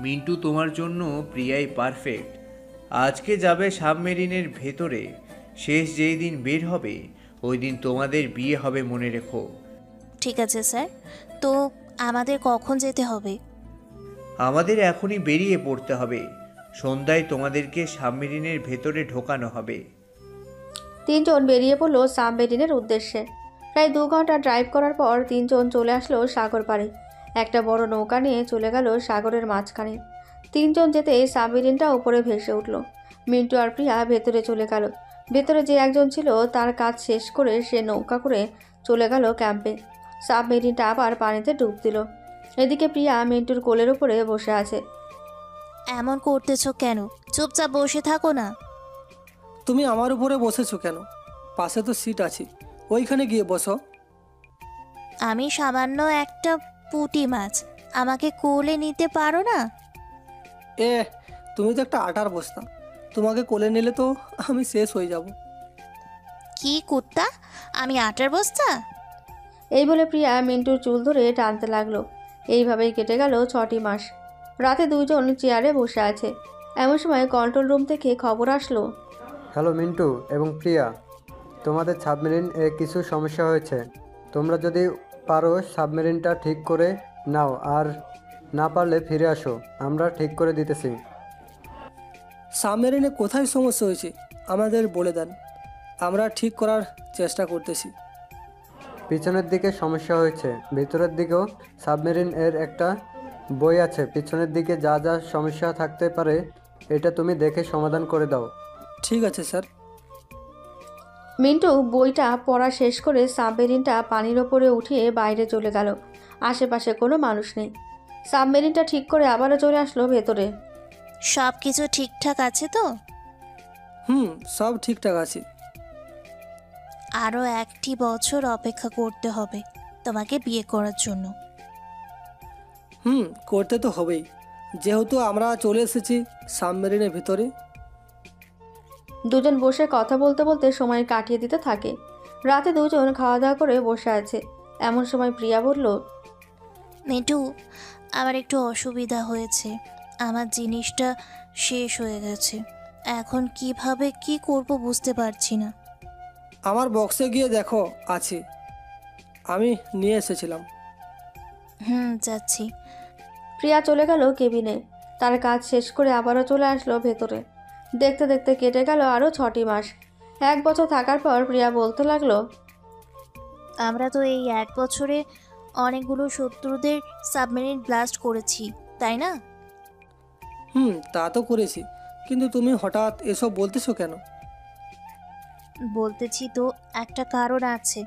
মিন্টু তোমার জন্য প্রিয়াই পারফেক্ট। আজকে যাবে সাবমেরিনের ভেতরে, শেষ যেই দিন বের হবে ওই দিন তোমাদের বিয়ে হবে, মনে রেখো। ঠিক আছে স্যার, তো আমাদের কখন যেতে হবে? আমাদের এখনই বেরিয়ে পড়তে হবে, সন্ধ্যায় তোমাদেরকে সাবমেরিনের ভেতরে ঢোকানো হবে। তিনজন বেরিয়ে পড়ল সাবমেরিনের উদ্দেশ্যে। প্রায় 2 ঘন্টা ড্রাইভ করার পর তিনজন চলে আসলো সাগর পাড়ে। একটা বড় নৌকা নিয়ে চলে গেল সাগরের মাঝখানে। তিনজন যেতে সাবমেরিনটা উপরে ভেসে উঠল। মিন্টু আর প্রিয়া ভেতরে চলে গেল। ভেতরে যে একজন ছিল তার কাজ শেষ করে সে নৌকা করে চলে গেল ক্যাম্পে। সাবমেরিনটা আবার পানিতে ডুব দিল। এদিকে প্রিয়া মিন্টুর কোলের উপরে বসে আছে। এমন করতেছ কেন? চুপচাপ বসে থাকো না। তুমি আমার উপরে বসেছো কেন? পাশে তো সিট আছে, ওইখানে গিয়ে বসো। আমি সামান্য একটা পুঁটি মাছ, আমাকে কোলে নিতে পারো না? এ তুমি তো একটা আটার বস্তা, তোমাকে কোলে নিলে তো আমি শেষ হয়ে যাব। কি কুত্তা, আমি আটার বস্তা? এই বলে প্রিয়া মিন্টুর চুল ধরে টানতে লাগলো। এইভাবেই কেটে গেল 6টি মাস। রাতে দুইজন চেয়ারে বসে আছে। এমন সময় কন্ট্রোল রুম থেকে খবর আসলো। হ্যালো মিন্টু এবং প্রিয়া, তোমাদের সাবমেরিন এ কিছু সমস্যা হয়েছে। তোমরা যদি পারো সাবমেরিনটা ঠিক করে নাও, আর না পারলে ফিরে আসো, আমরা ঠিক করে দিতেছি। সাবমেরিনে কোথায় সমস্যা হয়েছে আমাদের বলে দেন, আমরা ঠিক করার চেষ্টা করতেছি। পিছনের দিকে সমস্যা হয়েছে, ভিতরের দিকেও সাবমেরিন এর একটা বই আছে, পিছনের দিকে যা যা সমস্যা থাকতে পারে এটা তুমি দেখে সমাধান করে দাও। ঠিক আছে স্যার। মিন্টু বইটা পড়া শেষ করে সাবমেরিনটা পানির ওপরে উঠিয়ে বাইরে চলে গেল। আশেপাশে কোনো মানুষ নেই। সাবমেরিনটা ঠিক করে আবারও চলে আসলো ভেতরে। সব কিছু ঠিকঠাক আছে তো? সব ঠিকঠাক আছে। আরও 1টি বছর অপেক্ষা করতে হবে তোমাকে বিয়ে করার জন্য। করতে তো হবেই, যেহেতু আমরা চলে এসেছি সাবমেরিনের ভিতরে। দুজন বসে কথা বলতে বলতে সময় কাটিয়ে দিতে থাকে। রাতে দুজন খাওয়া দাওয়া করে বসে আছে। এমন সময় প্রিয়া বলল, মিন্টু, আমার একটু অসুবিধা হয়েছে। আমার জিনিসটা শেষ হয়ে গেছে, এখন কিভাবে কি করব বুঝতে পারছি না। আমার বক্সে গিয়ে দেখো, আছে, আমি নিয়ে এসেছিলাম। যাচ্ছি। প্রিয়া চলে গেল কেবিনে। তার কাজ শেষ করে আবারও চলে আসলো ভেতরে। দেখতে দেখতে কেটে গেল আরও 6টি মাস। 1 বছর থাকার পর প্রিয়া বলতে লাগলো, আমরা তো এই 1 বছরে অনেকগুলো শত্রুদের সাবমেরিন ব্লাস্ট করেছি, তাই না? তা তো করেছি, কিন্তু তুমি হঠাৎ এসব বলতেছো কেন? বলতেছি তো একটা কারণ আছে।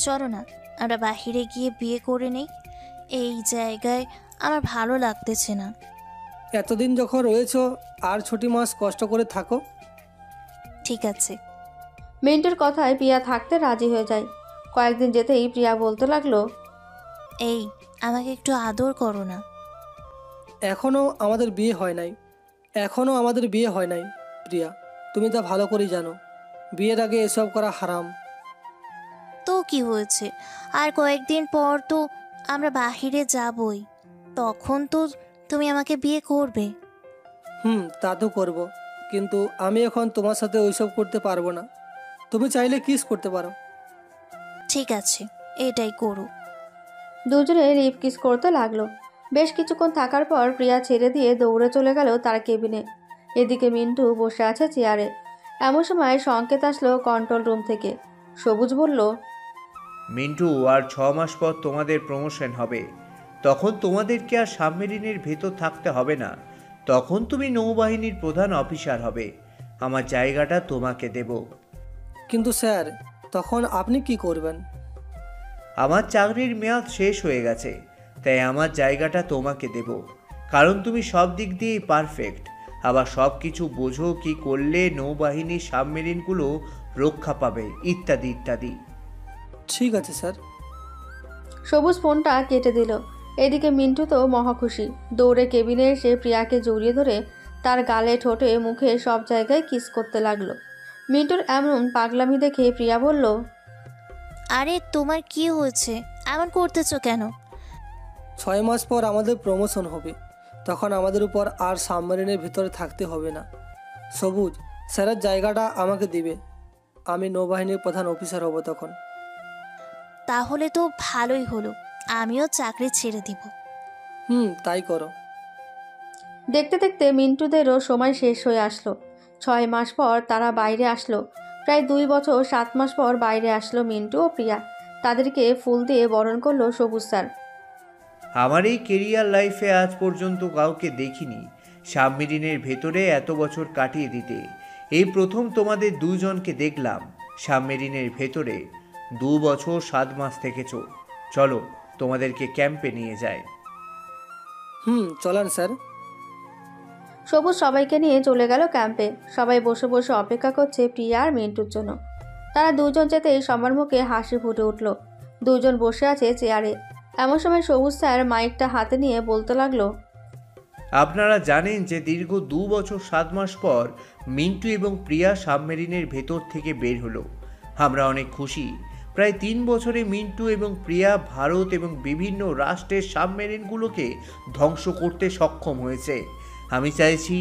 চলো না আমরা বাহিরে গিয়ে বিয়ে করে নেই, এই জায়গায় আমার ভালো লাগতেছে না। এতদিন যখন রয়েছো আর 6টি মাস কষ্ট করে থাকো। ঠিক আছে। মিন্টুর কথায় প্রিয়া থাকতে রাজি হয়ে যায়। কয়েকদিন যেতেই প্রিয়া বলতে লাগলো, এই আমাকে একটু আদর করো না। এখনও আমাদের বিয়ে হয় নাই প্রিয়া, তুমি তা ভালো করেই জানো। বিয়ের আগে এসব করা হারাম। তো কি হয়েছে, আর কয়েকদিন পর তো আমরা বাহিরে যাবই, তখন তো তুমি আমাকে বিয়ে করবে। তা তো করবো, কিন্তু আমি এখন তোমার সাথে ওইসব করতে পারবো না। তুমি চাইলে কিস করতে পারো। ঠিক আছে, এটাই করো। দুজনে লিপ কিস করতে লাগলো। বেশ কিছুক্ষণ থাকার পর প্রিয়া ছেড়ে দিয়ে দৌড়ে চলে গেল তার কেবিনে। এদিকে মিন্টু বসে আছে চেয়ারে। এমন সময় সংকেত আসলো কন্ট্রোল রুম থেকে। সবুজ বলল, মিন্টু, আর 6 মাস পর তোমাদের প্রমোশন হবে, তখন তোমাদেরকে আর সাবমেরিনের ভেতর থাকতে হবে না, তখন তুমি নৌবাহিনীর প্রধান অফিসার হবে, আমার জায়গাটা তোমাকে দেব। কিন্তু স্যার, তখন আপনি কি করবেন? আমার চাকরির মেয়াদ শেষ হয়ে গেছে, তাই আমার জায়গাটা তোমাকে দেব, কারণ তুমি সব দিক দিয়েই পারফেক্ট, আবার সব কিছু বোঝো কি করলে নৌবাহিনীর সাবমেরিনগুলো রক্ষা পাবে, ইত্যাদি ইত্যাদি। ঠিক আছে স্যার। সবুজ ফোনটা কেটে দিল। এদিকে মিন্টু তো মহা খুশি। দৌড়ে কেবিনে এসে প্রিয়াকে জড়িয়ে ধরে তার গালে, ঠোঁটে, মুখে সব জায়গায় কিস করতে লাগলো। মিন্টুর এমন পাগলামি দেখে প্রিয়া বলল, আরে তোমার কি হয়েছে, এমন করতেছো কেন? 6 মাস পর আমাদের প্রমোশন হবে, তখন আমাদের উপর আর সাবমেরিনের ভিতরে থাকতে হবে না। সবুজ, স্যারের জায়গাটা আমাকে দিবে। আমি নৌবাহিনীর প্রধান অফিসার হব তখন। তাহলে তো ভালোই হলো, আমিও চাকরি ছেড়ে দিব। তাই করো। দেখতে দেখতে মিন্টুদেরও সময় শেষ হয়ে আসলো। 6 মাস পর তারা বাইরে আসলো। প্রায় 2 বছর 7 মাস পর বাইরে আসলো মিন্টু ও প্রিয়া। তাদেরকে ফুল দিয়ে বরণ করলো সবুজ স্যার। আমার এই কেরিয়ার লাইফে আজ পর্যন্ত কাউকে দেখিনি সাবমেরিনের ভেতরে এত বছর কাটিয়ে দিতে। এই প্রথম তোমাদের দুজনকে দেখলাম সাবমেরিনের ভেতরে 2 বছর 7 মাস থেকেছো। চলো তোমাদেরকে ক্যাম্পে নিয়ে যাই। চলেন স্যার। সবুজ সবাইকে নিয়ে চলে গেল ক্যাম্পে। সবাই বসে বসে অপেক্ষা করছে প্রিয়া আর মিন্টুর জন্য। তারা দুজন যেতেই সবার মুখে হাসি ফুটে উঠল। দুজন বসে আছে চেয়ারে। এমন সময় সবুজ স্যার মাইকটা হাতে নিয়ে বলতে লাগলো, আপনারা জানেন যে দীর্ঘ 2 বছর 7 মাস পর মিন্টু এবং প্রিয়া সাবমেরিনের ভেতর থেকে বের হলো। আমরা অনেক খুশি। প্রায় 3 বছরে মিন্টু এবং প্রিয়া ভারত এবং বিভিন্ন রাষ্ট্রের সাবমেরিনগুলোকে ধ্বংস করতে সক্ষম হয়েছে। আমি চাইছি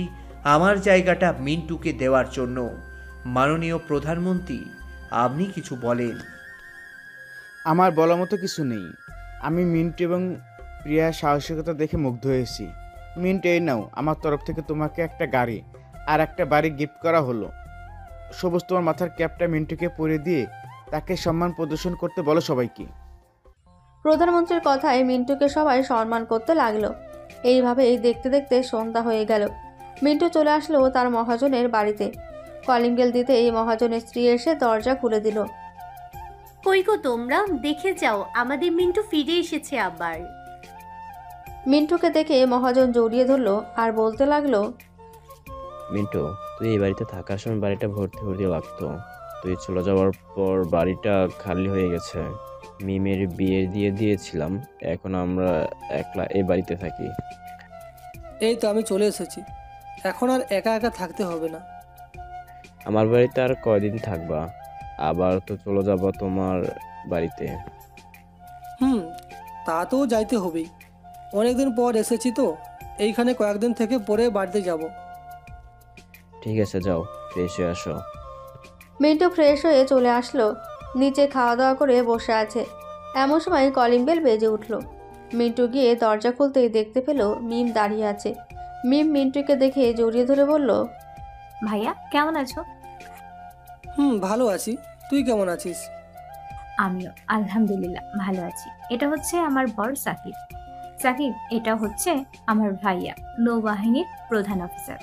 আমার জায়গাটা মিন্টুকে দেওয়ার জন্য। মাননীয় প্রধানমন্ত্রী, আপনি কিছু বলেন। আমার বলার মতো কিছু নেই। আমি মিন্টু এবং প্রিয়ার সাহসিকতা দেখে মুগ্ধ হয়েছি। মিন্টু, এই নাও, আমার তরফ থেকে তোমাকে একটা গাড়ি আর একটা বাড়ি গিফট করা হলো। সবুজ, তোমার মাথার ক্যাপটা মিন্টুকে পরিয়ে দিয়ে তাকে সম্মান প্রদর্শন করতে বলো সবাইকে। প্রধানমন্ত্রীর কথায় মিন্টুকে সবাই সম্মান করতে লাগলো। এইভাবেই দেখতে দেখতে সন্ধ্যা হয়ে গেল। মিন্টু চলে আসলো তার মহাজনের বাড়িতে। কলিং বেল দিতে এই মহাজনের স্ত্রী এসে দরজা খুলে দিল। কই গো তোমরা, দেখে যাও আমাদের মিন্টু ফিরে এসেছে আবার। মিন্টুকে দেখে মহাজন জড়িয়ে ধরলো আর বলতে লাগলো, মিন্টু, তুই এই বাড়িতে থাকার সময় বাড়িটা ভর্তি ভর্তি লাগতো। তুই চলে যাওয়ার পর বাড়িটা খালি হয়ে গেছে। মিমের বিয়ে দিয়ে দিয়েছিলাম, এখন আমরা একলা এই বাড়িতে থাকি। এই তো আমি চলে এসেছি, এখন আর একা একা থাকতে হবে না। আমার বাড়িতে আর কয়দিন থাকবা? আবার তো চলে যাবা তোমার বাড়িতে। তা তো যাইতে হবেই। অনেকদিন পর এসেছি তো, এইখানে কয়েকদিন থেকে পরে বাড়িতে যাব। ঠিক আছে, যাও, ফ্রেশ হয়ে আসো। মিন্টু ফ্রেশ হয়ে চলে আসলো। নিচে খাওয়া দাওয়া করে বসে আছে। এমন সময় কলিং বেল বেজে উঠল। মিন্টু গিয়ে দরজা খুলতেই দেখতে পেল মিম দাঁড়িয়ে আছে। মিম মিন্টুকে দেখে জড়িয়ে ধরে বলল, ভাইয়া কেমন আছো? ভালো আছি, তুই কেমন আছিস? আমিও আলহামদুলিল্লাহ ভালো আছি। এটা হচ্ছে আমার বড় সাকিব। সাকিব, এটা হচ্ছে আমার ভাইয়া, নৌবাহিনীর প্রধান অফিসার।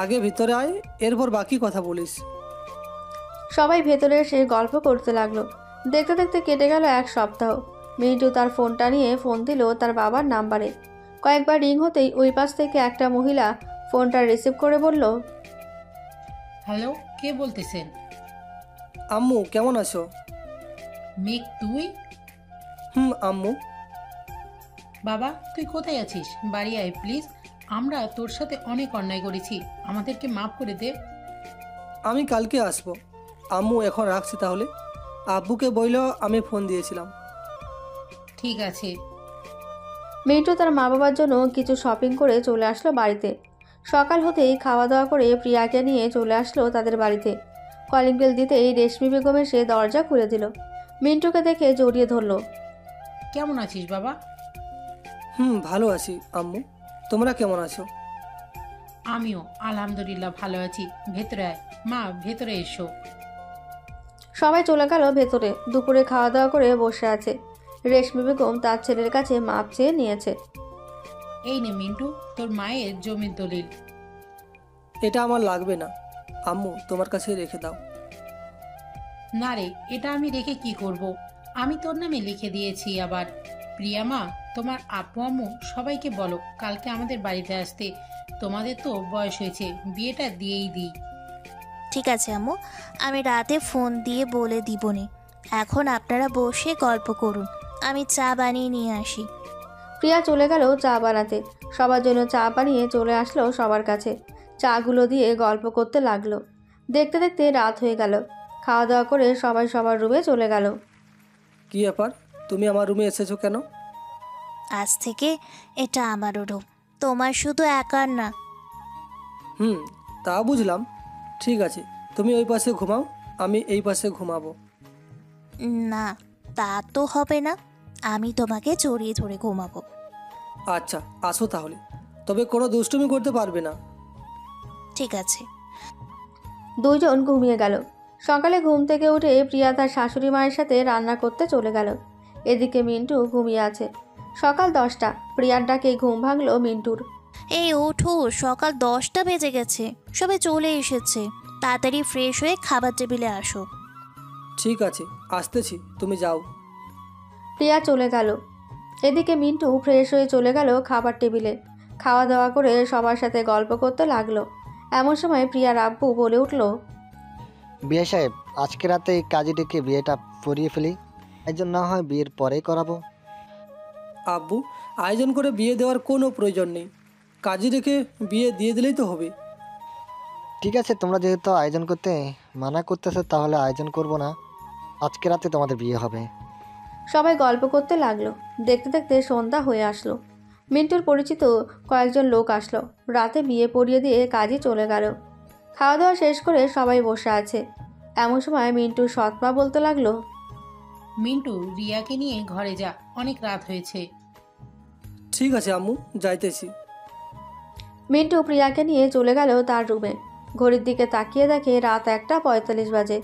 আগে ভিতরে আয়, এরপর বাকি কথা বলিস। সবাই ভেতরে এসে গল্প করতে লাগলো। দেখতে দেখতে কেটে গেল 1 সপ্তাহ। মিন্টু তার ফোনটা নিয়ে ফোন দিল তার বাবার নাম্বারে। কয়েকবার রিং হতেই ওই পাশ থেকে একটা মহিলা ফোনটা রিসিভ করে বলল, হ্যালো, কে বলতেছেন? আম্মু, কেমন আছো? মেঘ, তুই? আম্মু। বাবা, তুই কোথায় আছিস? বাড়ি আয় প্লিজ। আমরা তোর সাথে অনেক অন্যায় করেছি, আমাদেরকে মাফ করে দে। আমি কালকে আসবো। আম্মু, এখন রাখছি তাহলে। আব্বুকে বইল আমি ফোন দিয়েছিলাম। ঠিক আছে। মিন্টু তার মা বাবার জন্য কিছু শপিং করে চলে আসলো বাড়িতে। সকাল হতেই খাওয়া দাওয়া করে প্রিয়াকে নিয়ে চলে আসলো তাদের বাড়িতে। কলিং বেল দিতেই রেশমি বেগম এসে দরজা খুলে দিল। মিন্টুকে দেখে জড়িয়ে ধরলো। কেমন আছিস বাবা? ভালো আছি আম্মু, তোমরা কেমন আছো? আমিও আলহামদুলিল্লাহ ভালো আছি। ভেতরে আয় মা, ভেতরে এসো। সবাই চলে গেল ভেতরে। দুপুরে খাওয়া দাওয়া করে বসে আছে। রেশমি বেগম তার ছেলের কাছে মাপ চেয়ে নিয়েছে। এই নে মিন্টু, তোর মায়ের জমির দলিল। এটা আমার লাগবে না আম্মু, তোমার কাছে রেখে দাও। না রে, এটা আমি রেখে কি করব? আমি তোর নামে লিখে দিয়েছি। আবার প্রিয়া মা, তোমার আব্বু আম্মু সবাইকে বলো কালকে আমাদের বাড়িতে আসতে। তোমাদের তো বয়স হয়েছে, বিয়েটা দিয়েই দিই। ঠিক আছে আম্মু, আমি রাতে ফোন দিয়ে বলে দিবনি। এখন আপনারা বসে গল্প করুন, আমি চা বানিয়ে নিয়ে আসি। প্রিয়া চলে গেল চা বানাতে। সবার জন্য চা বানিয়ে চলে আসলো সবার কাছে। চাগুলো দিয়ে গল্প করতে লাগলো। দেখতে দেখতে রাত হয়ে গেল। খাওয়া দাওয়া করে সবাই সবার রুমে চলে গেল। কি ব্যাপার, তুমি আমার রুমে এসেছো কেন? আজ থেকে এটা আমারও রুম, তোমার শুধু একার না। তা বুঝলাম। ঠিক আছে, তুমি ওই পাশে ঘুমাও, আমি এই পাশে ঘুমাবো। না, তা তো হবে না। আমি তোমাকে জড়িয়ে ধরে ঘুমাবো। আচ্ছা, আসো তাহলে, তবে কোনো দুষ্টুমি করতে পারবে না। ঠিক আছে। দুইজন ঘুমিয়ে গেল। সকালে ঘুম থেকে উঠে প্রিয়া তার শাশুড়ি মায়ের সাথে রান্না করতে চলে গেল। এদিকে মিন্টু ঘুমিয়ে আছে। সকাল 10টা। প্রিয়ার ডাকে ঘুম ভাঙলো মিন্টুর। এই ওঠো, সকাল 10টা বেজে গেছে, সবাই চলে এসেছে। তাড়াতাড়ি ফ্রেশ হয়ে খাবার টেবিলে আসো। ঠিক আছে, আসতেছি, তুমি যাও। প্রিয়া চলে গেল। এদিকে মিন্টু ফ্রেশ হয়ে চলে গেল খাবার টেবিলে। খাওয়া দাওয়া করে সবার সাথে গল্প করতে লাগলো। এমন সময় প্রিয়ার আব্বু বলে উঠল, বিয়ে সাহেব, আজকে রাতে এই কাজে ডেকে বিয়েটা পড়িয়ে ফেলি, একজন না হয় বিয়ের পরেই করাবো। আব্বু, আয়োজন করে বিয়ে দেওয়ার কোনো প্রয়োজন নেই, কাজী রেখে বিয়ে দিয়ে দিলেই তো হবে। ঠিক আছে, তোমরা যেহেতু আয়োজন করতে মানা করতেছো তাহলে আয়োজন করব না, আজকে রাতে তোমাদের বিয়ে হবে। সবাই গল্প করতে লাগলো। দেখতে দেখতে সন্ধ্যা হয়ে আসলো। মিন্টুর পরিচিত কয়েকজন লোক আসলো। রাতে বিয়ে পড়িয়ে দিয়ে কাজই চলে গেল। খাওয়া দাওয়া শেষ করে সবাই বসে আছে। এমন সময় মিন্টুর সৎমা বলতে লাগলো, মিন্টু, রিয়াকে নিয়ে ঘরে যা, অনেক রাত হয়েছে। ঠিক আছে আম্মু, যাইতেছি। মিন্টু প্রিয়াকে নিয়ে চলে গেল তার রুমে। ঘড়ির দিকে তাকিয়ে দেখে রাত 1:45 বাজে।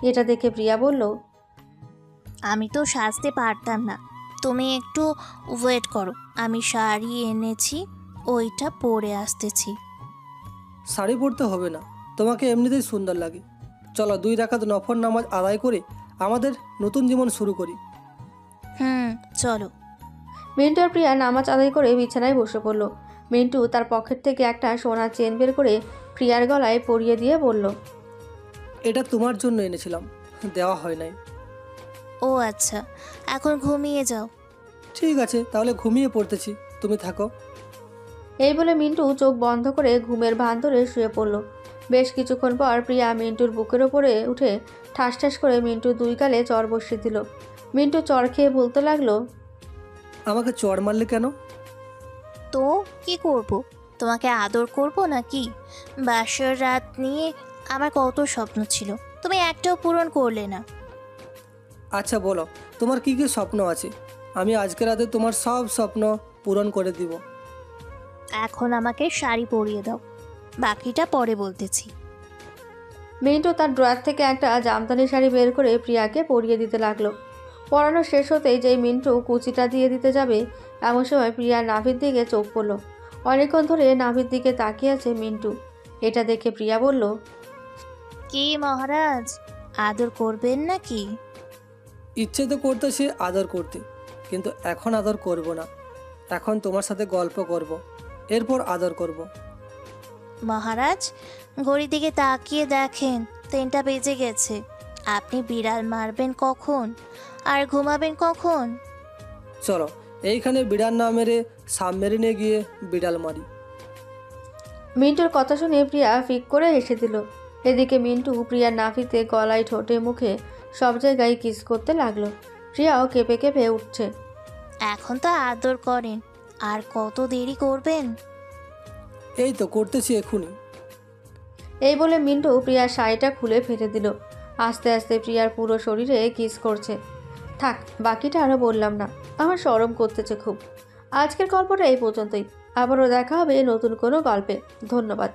এটা দেখে প্রিয়া বলল, আমি তো সাজতে পারতাম না, তুমি একটু ওয়েট করো, আমি শাড়ি এনেছি, ওইটা পরে আসতেছি। শাড়ি পরতে হবে না, তোমাকে এমনিতেই সুন্দর লাগে। চলো 2 রাকাত নফল নামাজ আদায় করে আমাদের নতুন জীবন শুরু করি। চলো। মিন্টু আর প্রিয়া নামাজ আদায় করে বিছানায় বসে পড়ল। মিন্টু তার পকেট থেকে একটা সোনার চেন বের করে প্রিয়ার গলায় পরিয়ে দিয়ে বলল, এটা তোমার জন্য এনেছিলাম, দেওয়া হয় নাই। ও আচ্ছা, এখন ঘুমিয়ে যাও। ঠিক আছে, তাহলে ঘুমিয়ে পড়তেছি, তুমি থাকো। এই বলে মিন্টু চোখ বন্ধ করে ঘুমের ভান ধরে শুয়ে পড়ল। বেশ কিছুক্ষণ পর প্রিয়া মিন্টুর বুকের ওপরে উঠে ঠাস ঠাস করে মিন্টুর 2 গালে চড় বসিয়ে দিল। মিন্টু চড় খেয়ে বলতে লাগলো, আমাকে চড় মারলে কেন? তো কি করব, তোমাকে আদর করব নাকি? বাসর রাত নিয়ে আমার কত স্বপ্ন ছিল, তুমি একটাও পূরণ করলে না। আচ্ছা বলো, তোমার কি কি স্বপ্ন আছে? আমি আজকে রাতে তোমার সব স্বপ্ন পূরণ করে দিব। এখন আমাকে শাড়ি পরিয়ে দাও, বাকিটা পরে বলতেছি। মিন্টু তার ড্রয়ার থেকে একটা জামদানি শাড়ি বের করে প্রিয়াকে পরিয়ে দিতে লাগলো। পরানো শেষ হতেই যেই মিন্টু কুচিটা দিয়ে দিতে যাবে, এমন সময় প্রিয়ার নাভির দিকে চোখ পড়ল। অনেকক্ষণ ধরে নাভির দিকে তাকিয়ে আছে মিন্টু। এটা দেখে প্রিয়া বলল, কি মহারাজ, আদর করবেন নাকি? ইচ্ছে তো করতেছে আদর করতে, কিন্তু এখন আদর করব না। এখন তোমার সাথে গল্প করব, এরপর আদর করব। মহারাজ, ঘড়ির দিকে তাকিয়ে দেখেন 3টা বেজে গেছে। আপনি বিড়াল মারবেন কখন আর ঘুমাবেন কখন? চলো এইখানে বিড়াল না মেরে সাবমেরিনে গিয়ে বিড়াল মারি। মিন্টুর কথা শুনে প্রিয়া ফিক করে হেসে দিল। এদিকে মিন্টু প্রিয়ার নাভিতে, গলায়, ঠোঁটে, মুখে সব জায়গায় কিস করতে লাগলো। প্রিয়াও কেঁপে কেঁপে উঠছে। এখন তো আদর করেন, আর কত দেরি করবেন? এই তো করতেছি এখনই। এই বলে মিন্টু প্রিয়ার শাড়িটা খুলে ফেলে দিল। আস্তে আস্তে প্রিয়ার পুরো শরীরে কিস করছে। থাক, বাকিটা আরও বললাম না, আমার শরম করতেছে খুব। আজকের গল্পটা এই পর্যন্তই। আবারও দেখা হবে নতুন কোনো গল্পে। ধন্যবাদ।